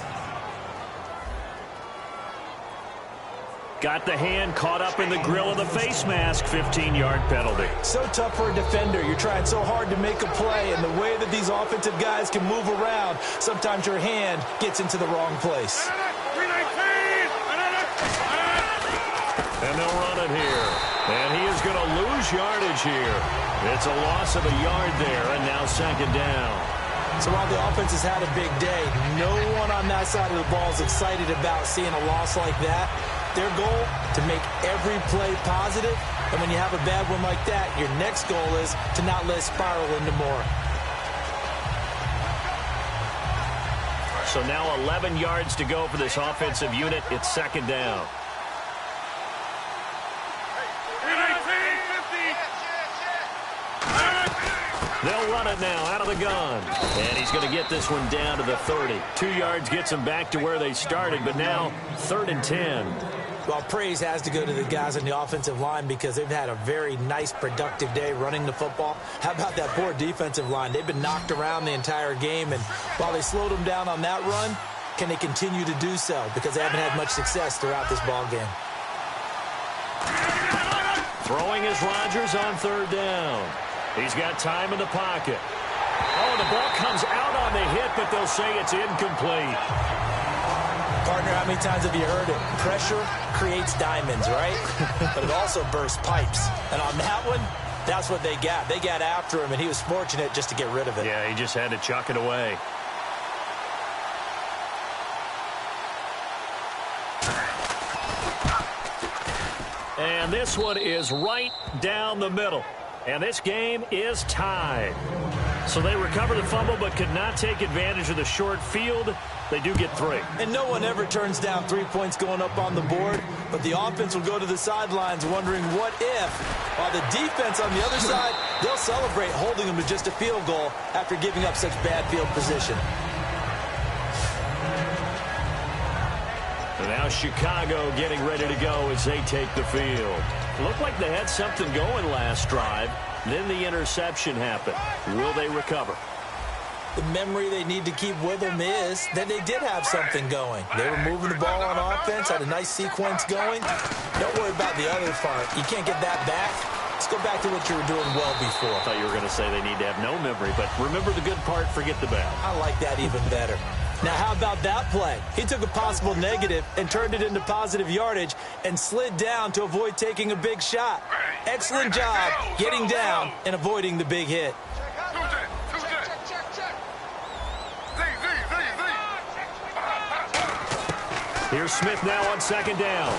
Got the hand caught up in the grill of the face mask. 15-yard penalty. So tough for a defender. You're trying so hard to make a play, and the way that these offensive guys can move around, sometimes your hand gets into the wrong place. And they'll run it here. And he is going to lose yardage here. It's a loss of a yard there, and now second down. So while the offense has had a big day, no one on that side of the ball is excited about seeing a loss like that. Their goal, to make every play positive, and when you have a bad one like that, your next goal is to not let it spiral into more. So now 11 yards to go for this offensive unit. It's second down. They'll run it now out of the gun. And he's going to get this one down to the 30. 2 yards gets them back to where they started, but now 3rd and 10. Well, praise has to go to the guys on the offensive line because they've had a very nice, productive day running the football. How about that poor defensive line? They've been knocked around the entire game, and while they slowed them down on that run, can they continue to do so? Because they haven't had much success throughout this ball game. Throwing is Rodgers on 3rd down. He's got time in the pocket. Oh, the ball comes out on the hit, but they'll say it's incomplete. Partner, how many times have you heard it? Pressure creates diamonds, right? But it also bursts pipes. And on that one, that's what they got. They got after him, and he was fortunate just to get rid of it. Yeah, he just had to chuck it away. And this one is right down the middle. And this game is tied. So they recover the fumble but could not take advantage of the short field. They do get 3. And no one ever turns down 3 points going up on the board, but the offense will go to the sidelines wondering what if, while the defense on the other side, they'll celebrate holding them to just a field goal after giving up such bad field position. And now Chicago getting ready to go as they take the field. Looked like they had something going last drive. Then the interception happened. Will they recover? The memory they need to keep with them is that they did have something going. They were moving the ball on offense, had a nice sequence going. Don't worry about the other part. You can't get that back. Let's go back to what you were doing well before. I thought you were going to say they need to have no memory, but remember the good part, forget the bad. I like that even better. Now, how about that play? He took a possible negative and turned it into positive yardage and slid down to avoid taking a big shot. Excellent job getting down and avoiding the big hit. Here's Smith now on 2nd down.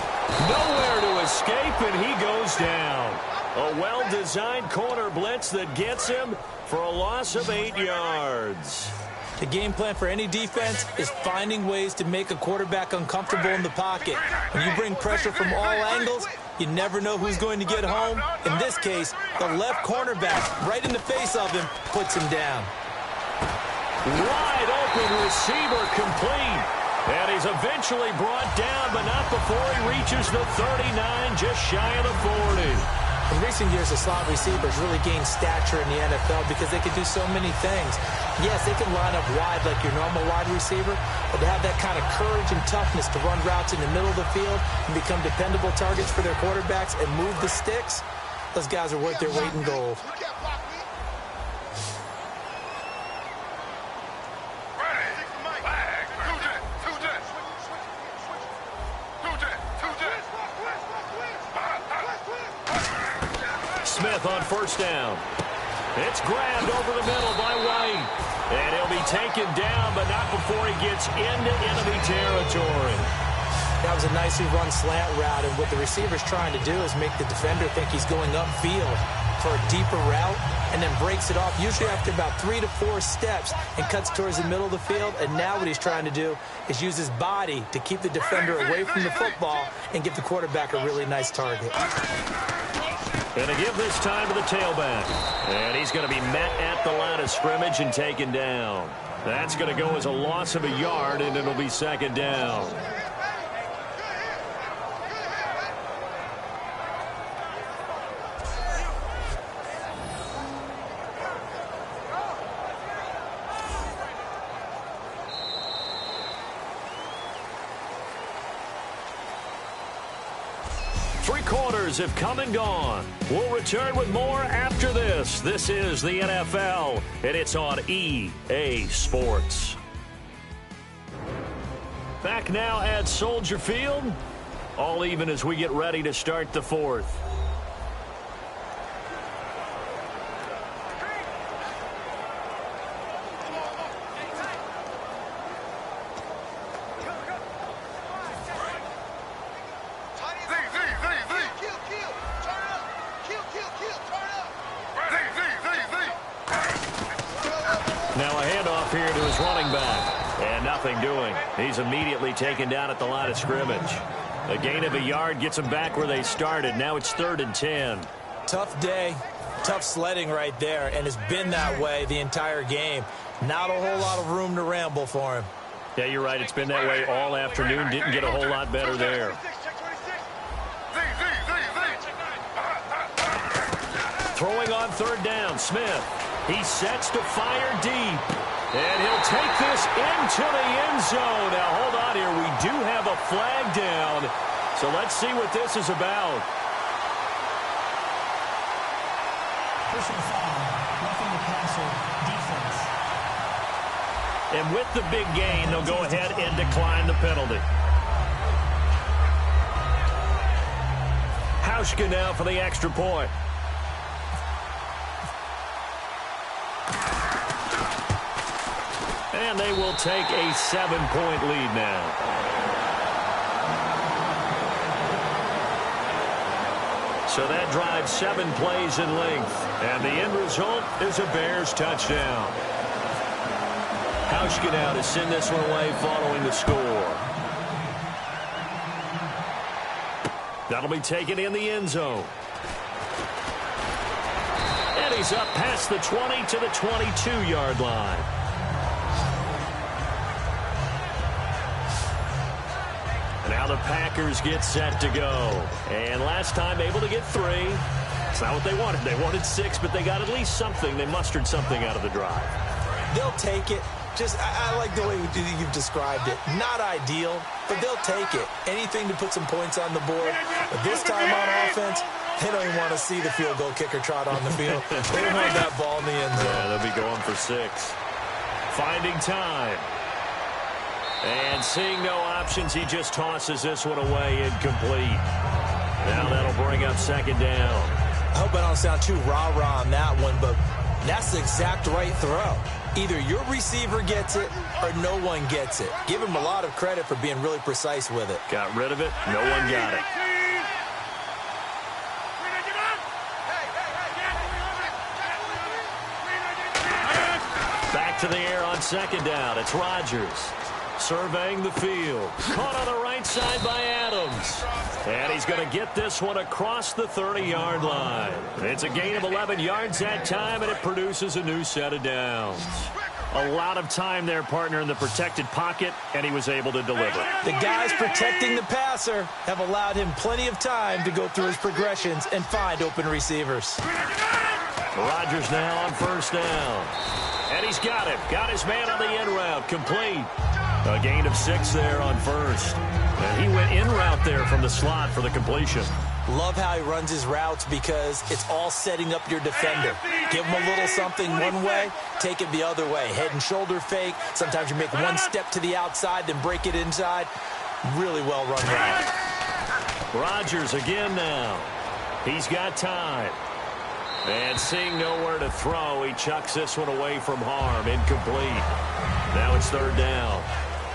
Nowhere to escape, and he goes down. A well-designed corner blitz that gets him for a loss of 8 yards. The game plan for any defense is finding ways to make a quarterback uncomfortable in the pocket. When you bring pressure from all angles, you never know who's going to get home. In this case, the left cornerback, right in the face of him, puts him down. Wide open receiver complete. And he's eventually brought down, but not before he reaches the 39, just shy of the 40. In recent years, the slot receivers really gained stature in the NFL because they can do so many things. Yes, they can line up wide like your normal wide receiver, but to have that kind of courage and toughness to run routes in the middle of the field and become dependable targets for their quarterbacks and move the sticks, those guys are worth their weight in gold. Smith on first down. It's grabbed over the middle by White. And he'll be taken down, but not before he gets into enemy territory. That was a nicely run slant route, and what the receiver's trying to do is make the defender think he's going upfield for a deeper route, and then breaks it off, usually after about 3 to 4 steps, and cuts towards the middle of the field. And now what he's trying to do is use his body to keep the defender away from the football and give the quarterback a really nice target. Going to give this time to the tailback. And he's going to be met at the line of scrimmage and taken down. That's going to go as a loss of a yard, and it'll be second down. Three-quarters have come and gone. We'll return with more after this. This is the NFL, and it's on EA Sports. Back now at Soldier Field. All even as we get ready to start the fourth. He's immediately taken down at the line of scrimmage. A gain of a yard gets him back where they started. Now it's 3rd and 10. Tough day, tough sledding right there, and it's been that way the entire game. Not a whole lot of room to ramble for him. Yeah, you're right. It's been that way all afternoon. Didn't get a whole lot better there. Throwing on 3rd down, Smith. He sets to fire deep. And he'll take this into the end zone. Now, hold on here. We do have a flag down. So let's see what this is about. Personal foul, roughing the passer, defense. And with the big gain, they'll go ahead and decline the penalty. Hauschka now for the extra point. And they will take a 7-point lead now. So that drives 7 plays in length. And the end result is a Bears touchdown. Hauschka now to send this one away following the score. That'll be taken in the end zone. And he's up past the 20 to the 22-yard line. Now the Packers get set to go. And last time able to get 3. It's not what they wanted. They wanted 6, but they got at least something. They mustered something out of the drive. They'll take it. Just, I like the way you've described it. Not ideal, but they'll take it. Anything to put some points on the board. But this time on offense, they don't even want to see the field goal kicker trot on the field. They don't want that ball in the end zone. Yeah, they'll be going for 6. Finding time. And seeing no options, he just tosses this one away incomplete. Now that'll bring up 2nd down. I hope I don't sound too rah-rah on that one, but that's the exact right throw. Either your receiver gets it or no one gets it. Give him a lot of credit for being really precise with it. Got rid of it. No one got it. Back to the air on 2nd down. It's Rodgers. Surveying the field. Caught on the right side by Adams. And he's going to get this one across the 30-yard line. It's a gain of 11 yards that time, and it produces a new set of downs. A lot of time there, partner, in the protected pocket, and he was able to deliver. The guys protecting the passer have allowed him plenty of time to go through his progressions and find open receivers. Rodgers now on first down. And he's got him. Got his man on the end route. Complete. A gain of 6 there on first. And he went in route there from the slot for the completion. Love how he runs his routes because it's all setting up your defender. Give him a little something one way, take it the other way. Head and shoulder fake. Sometimes you make one step to the outside, then break it inside. Really well run route. Rodgers again now. He's got time. And seeing nowhere to throw, he chucks this one away from harm. Incomplete. Now it's third down.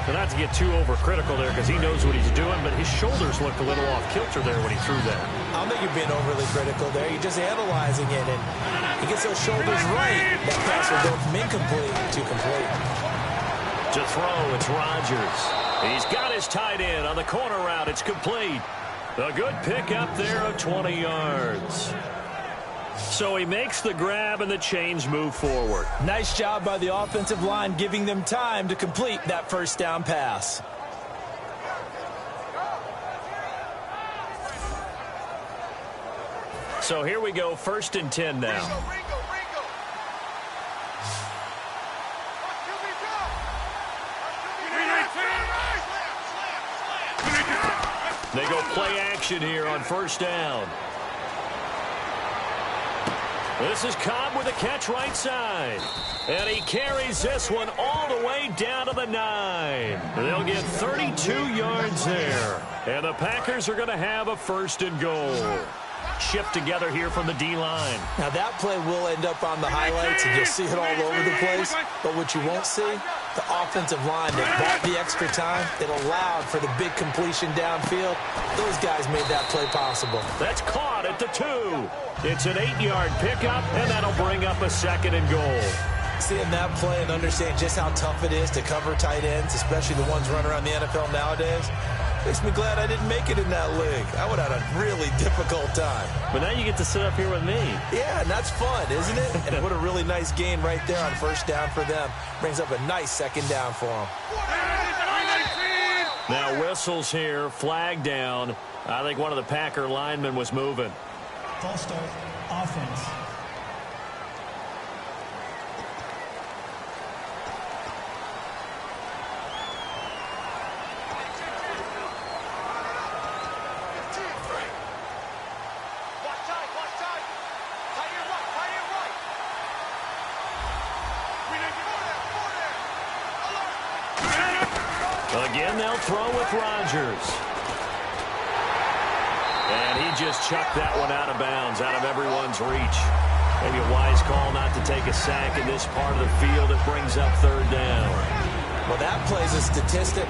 So not to get too overcritical there because he knows what he's doing, but his shoulders looked a little off kilter there when he threw that. I don't think you're being overly critical there. You're just analyzing it, and he gets those shoulders right. That pass will go from incomplete to complete. To throw, it's Rodgers. He's got his tight end on the corner route. It's complete. A good pickup there of 20 yards. So he makes the grab and the chains move forward. Nice job by the offensive line giving them time to complete that first down pass. So here we go, 1st and 10 now. They go play action here on first down. This is Cobb with a catch right side. And he carries this one all the way down to the 9. They'll get 32 yards there. And the Packers are going to have a 1st and goal. Shipped together here from the D-line. Now that play will end up on the highlights, and you'll see it all over the place. But what you won't see, the offensive line that bought the extra time, it allowed for the big completion downfield. Those guys made that play possible. That's caught at the 2. It's an 8-yard pickup, and that'll bring up a 2nd and goal. Seeing that play and understand just how tough it is to cover tight ends, especially the ones running around the NFL nowadays, makes me glad I didn't make it in that league. I would have had a really difficult time. But now you get to sit up here with me. Yeah, and that's fun, isn't it? And what a really nice gain right there on first down for them. Brings up a nice 2nd down for them. Now whistles here, flag down. I think one of the Packer linemen was moving. False start, offense. Again, they'll throw with Rodgers. And he just chucked that one out of bounds, out of everyone's reach. Maybe a wise call not to take a sack in this part of the field. It brings up 3rd down. Well, that plays a statistic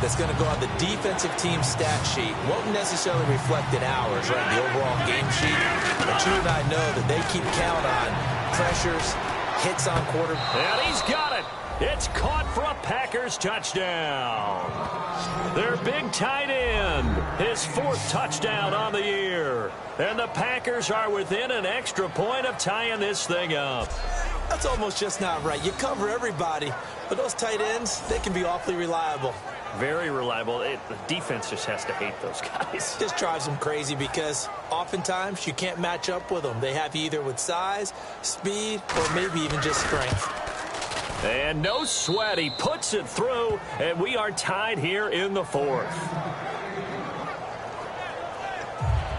that's going to go on the defensive team stat sheet. Won't necessarily reflect in hours, right, the overall game sheet. But you and I know that they keep count on pressures, hits on quarter. And he's got it. It's caught for a Packers touchdown. Their big tight end, his 4th touchdown on the year. And the Packers are within an extra point of tying this thing up. That's almost just not right. You cover everybody, but those tight ends, they can be awfully reliable. Very reliable. The defense just has to hate those guys. Just drives them crazy because oftentimes you can't match up with them. They have you either with size, speed, or maybe even just strength. And no sweat. He puts it through, and we are tied here in the 4th.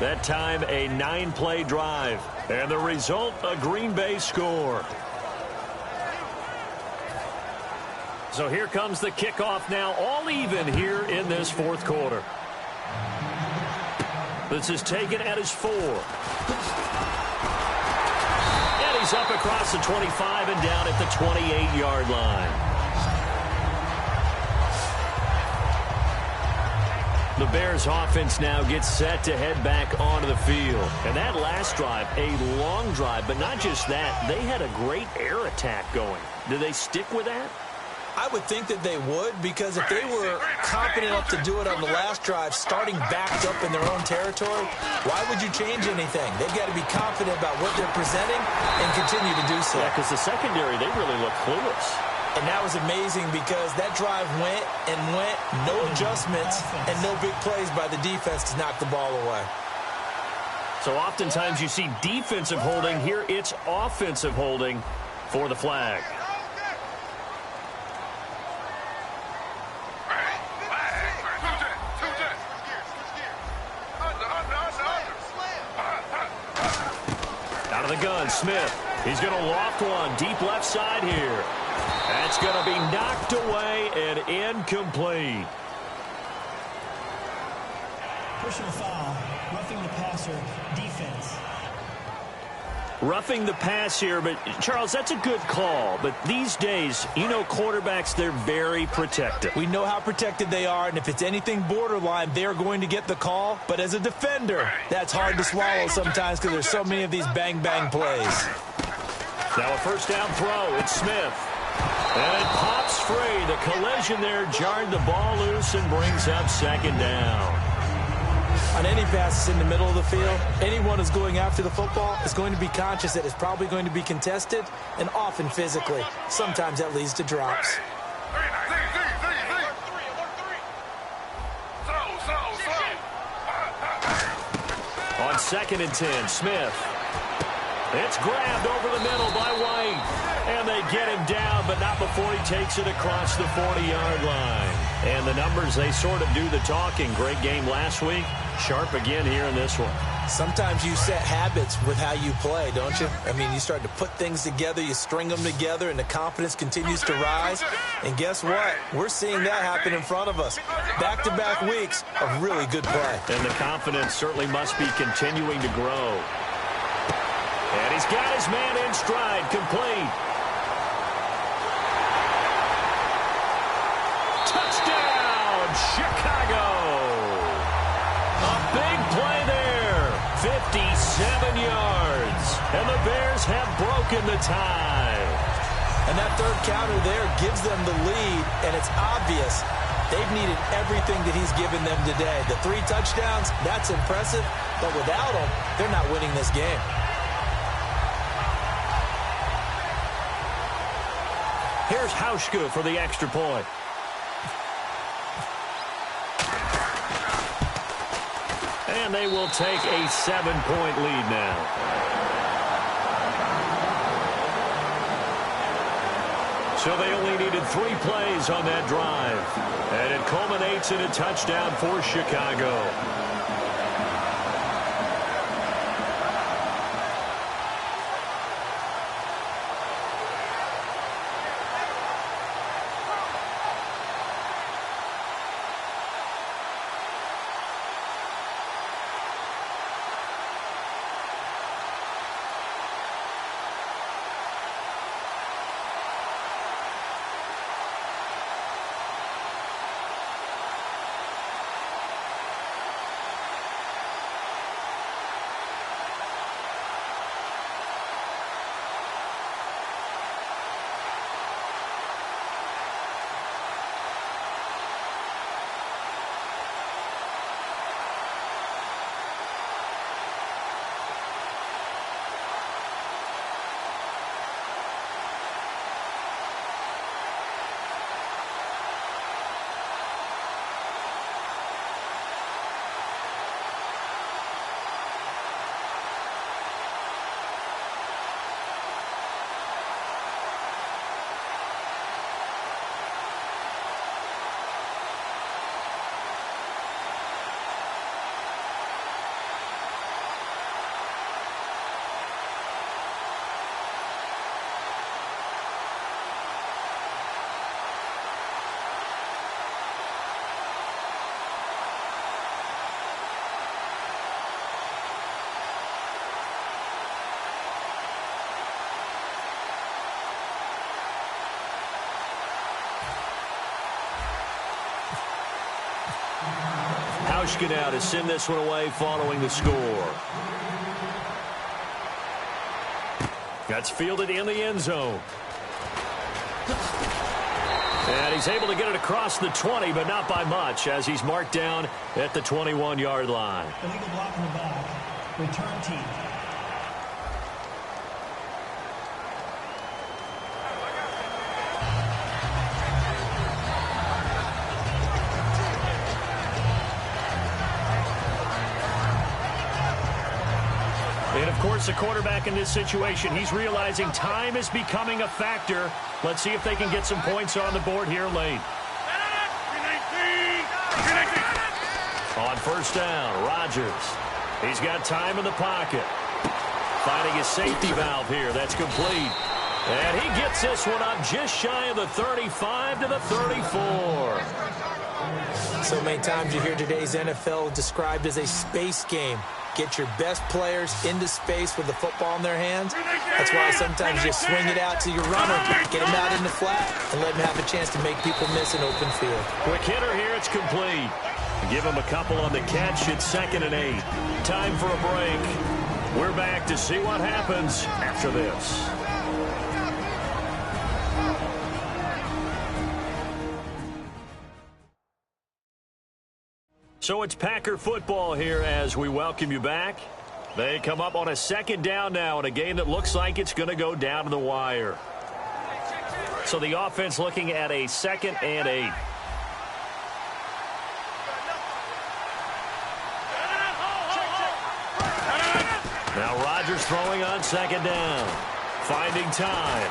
That time, a 9-play drive. And the result, a Green Bay score. So here comes the kickoff now, all even here in this 4th quarter. This is taken at his 4. And he's up across the 25 and down at the 28-yard line. The Bears offense now gets set to head back onto the field. And that last drive, a long drive, but not just that. They had a great air attack going. Do they stick with that? I would think that they would, because if they were confident enough to do it on the last drive, starting backed up in their own territory, why would you change anything? They've got to be confident about what they're presenting and continue to do so. Yeah, because the secondary, they really look clueless. And that was amazing because that drive went and went, no adjustments, and no big plays by the defense to knock the ball away. So oftentimes you see defensive holding. Here it's offensive holding for the flag. Out of the gun, Smith. He's going to loft one deep left side here. That's going to be knocked away and incomplete. Personal foul, roughing the passer, defense. Roughing the pass here, but Charles, that's a good call. But these days, you know, quarterbacks, they're very protective. We know how protected they are, and if it's anything borderline, they're going to get the call. But as a defender, that's hard to swallow sometimes because there's so many of these bang-bang plays. Now a first down throw. It's Smith. And it pops free. The collision there jarred the ball loose and brings up second down. On any passes in the middle of the field, anyone who's going after the football is going to be conscious that it's probably going to be contested and often physically. Sometimes that leads to drops. On 2nd and 10, Smith. It's grabbed over the middle by White. And they get him down, but not before he takes it across the 40-yard line. And the numbers, they sort of do the talking. Great game last week. Sharp again here in this one. Sometimes you set habits with how you play, don't you? I mean, you start to put things together, you string them together, and the confidence continues to rise. And guess what? We're seeing that happen in front of us. Back-to-back weeks of really good play. And the confidence certainly must be continuing to grow. And he's got his man in stride, complete. Touchdown, Chicago. A big play there, 57 yards. And the Bears have broken the tie. And that third counter there gives them the lead, and it's obvious they've needed everything that he's given them today. The 3 touchdowns, that's impressive, but without him, they're not winning this game. Here's Hauschka for the extra point. And they will take a 7-point lead now. So they only needed 3 plays on that drive. And it culminates in a touchdown for Chicago. Hauschka now to send this one away following the score. That's fielded in the end zone. And he's able to get it across the 20, but not by much, as he's marked down at the 21-yard line. Illegal block in the back. Return team. of course, the quarterback in this situation, he's realizing time is becoming a factor. Let's see if they can get some points on the board here late. On first down, Rodgers. He's got time in the pocket. Finding his safety valve here. That's complete. And he gets this one up just shy of the 35 to the 34. So many times you hear today's NFL described as a space game. Get your best players into space with the football in their hands. That's why sometimes you swing it out to your runner, get him out in the flat, and let him have a chance to make people miss an open field. Quick hitter here, it's complete. Give him a couple on the catch. It's 2nd and 8. Time for a break. We're back to see what happens after this. So it's Packer football here as we welcome you back. They come up on a 2nd down now in a game that looks like it's going to go down to the wire. So the offense looking at a 2nd and 8. Now Rodgers throwing on 2nd down. Finding time.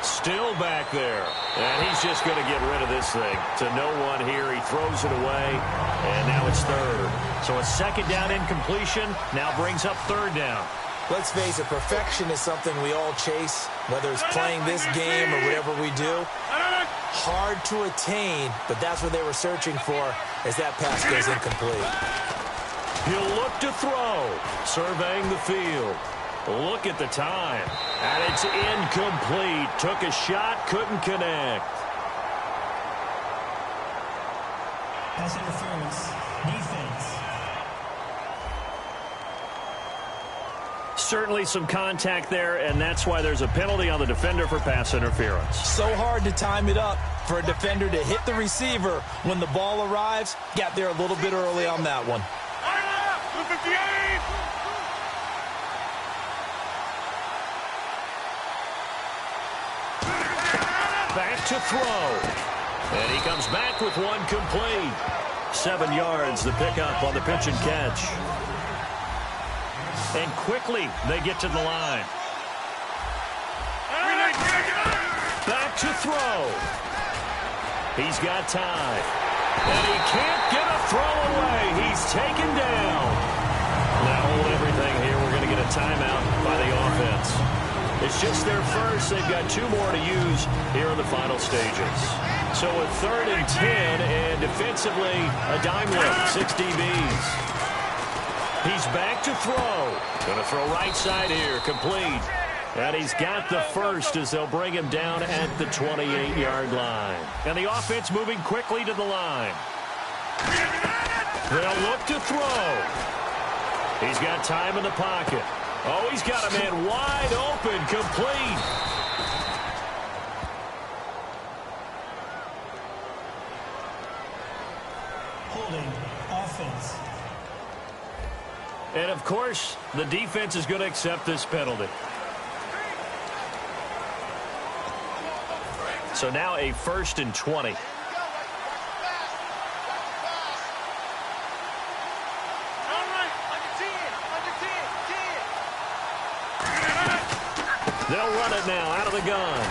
Still back there. And he's just going to get rid of this thing. To no one here. He throws it away. And now it's 3rd. So a 2nd down incompletion now brings up 3rd down. Let's face it, perfection is something we all chase, whether it's playing this game or whatever we do. Hard to attain, but that's what they were searching for as that pass goes incomplete. He'll look to throw. Surveying the field. Look at the time. And it's incomplete. Took a shot, couldn't connect. Pass interference. Defense. Certainly some contact there, and that's why there's a penalty on the defender for pass interference. So hard to time it up for a defender to hit the receiver when the ball arrives. Got there a little bit early on that one. Back to throw. And he comes back with one complete. 7 yards, the pickup on the pitch and catch. And quickly they get to the line. Back to throw. He's got time. And he can't get a throw away. He's taken down. Now hold everything here. We're going to get a timeout by the offense. It's just their first. They've got 2 more to use here in the final stages. So a 3rd and 10, and defensively, a dime look, 6 DBs. He's back to throw. Going to throw right side here, complete. And he's got the first as they'll bring him down at the 28-yard line. And the offense moving quickly to the line. They'll look to throw. He's got time in the pocket. Oh, he's got a man wide open, complete. Holding. Offense. And, of course, the defense is going to accept this penalty. So now a 1st and 20. They'll run it now out of the gun.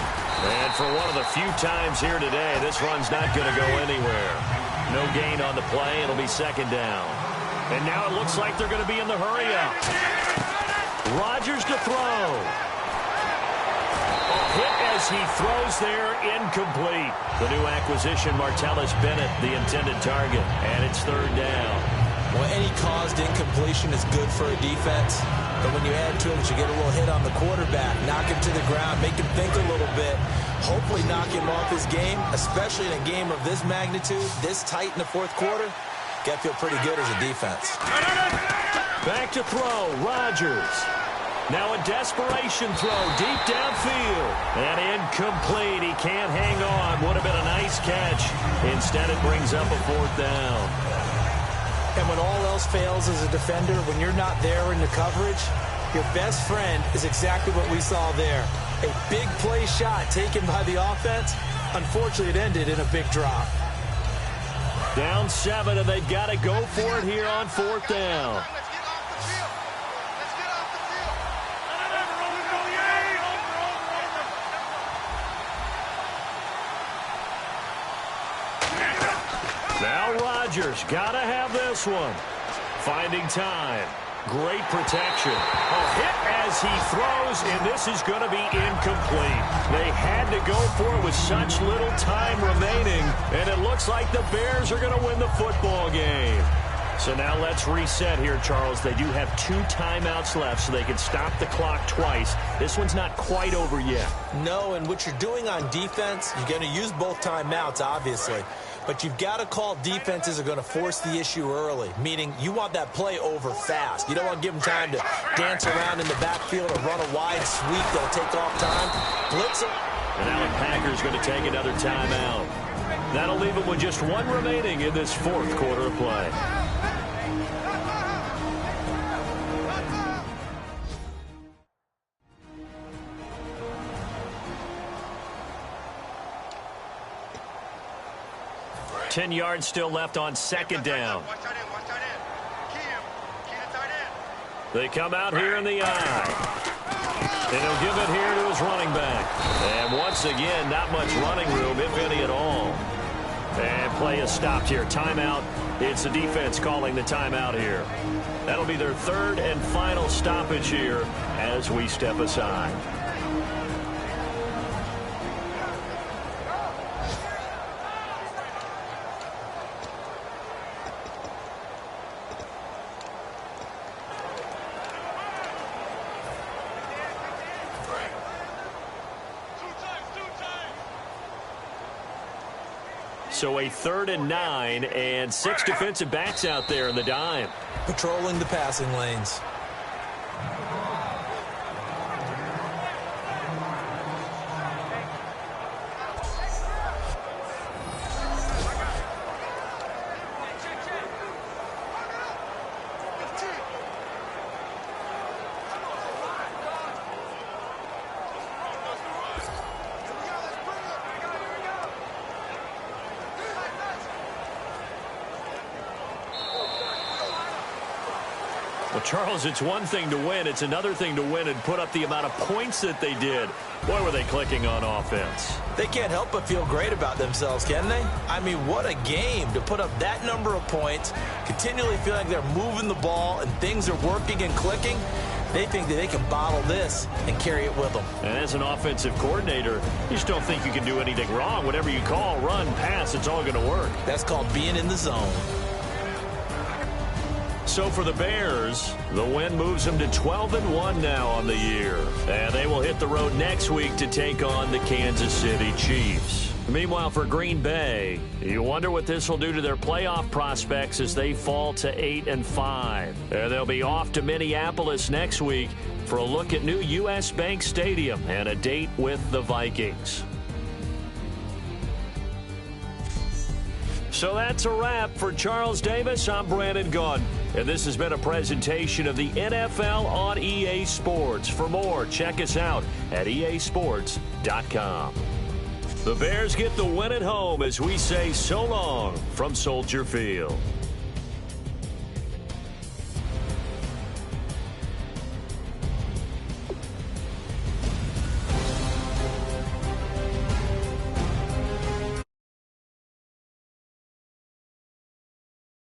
And for one of the few times here today, this run's not going to go anywhere. No gain on the play. It'll be 2nd down. And now it looks like they're going to be in the hurry-up. Rodgers to throw. A hit as he throws there, incomplete. The new acquisition, Martellus Bennett, the intended target. And it's 3rd down. Well, any caused incompletion is good for a defense. But when you add to it, you get a little hit on the quarterback, knock him to the ground, make him think a little bit, hopefully knock him off his game, especially in a game of this magnitude, this tight in the 4th quarter. Got to feel pretty good as a defense. Back to throw, Rodgers. Now a desperation throw deep downfield. And incomplete. He can't hang on. Would have been a nice catch. Instead, it brings up a 4th down. And when all else fails as a defender, when you're not there in the coverage, your best friend is exactly what we saw there. A big play shot taken by the offense. Unfortunately, it ended in a big drop. Down 7, and they've got to go for it here on 4th down. Now Rodgers got to have this one. Finding time. Great protection. A hit as he throws, and this is going to be incomplete. They had to go for it with such little time remaining, and it looks like the Bears are going to win the football game. So now let's reset here, Charles. They do have 2 timeouts left, so they can stop the clock twice. This one's not quite over yet. No, and what you're doing on defense, you're going to use both timeouts, obviously. But you've got to call defenses are going to force the issue early, meaning you want that play over fast. You don't want to give them time to dance around in the backfield or run a wide sweep that'll take off time. Blitz them. And now the Packers going to take another timeout. That'll leave them with just 1 remaining in this 4th quarter of play. Ten yards still left on 2nd down. They come out here in the eye. And he'll give it here to his running back. And once again, not much running room, if any at all. And play is stopped here. Timeout. It's the defense calling the timeout here. That'll be their 3rd and final stoppage here as we step aside. So a 3rd and 9 and 6 defensive backs out there in the dime. Patrolling the passing lanes. Well, Charles, it's one thing to win. It's another thing to win and put up the amount of points that they did. Boy, were they clicking on offense. They can't help but feel great about themselves, can they? I mean, what a game to put up that number of points, continually feel like they're moving the ball and things are working and clicking. They think that they can bottle this and carry it with them. And as an offensive coordinator, you just don't think you can do anything wrong. Whatever you call, run, pass, it's all going to work. That's called being in the zone. So for the Bears, the win moves them to 12-1 now on the year. And they will hit the road next week to take on the Kansas City Chiefs. Meanwhile, for Green Bay, you wonder what this will do to their playoff prospects as they fall to 8-5. They'll be off to Minneapolis next week for a look at new U.S. Bank Stadium and a date with the Vikings. So that's a wrap. For Charles Davis, I'm Brandon Gunn. And this has been a presentation of the NFL on EA Sports. For more, check us out at easports.com. The Bears get the win at home as we say so long from Soldier Field.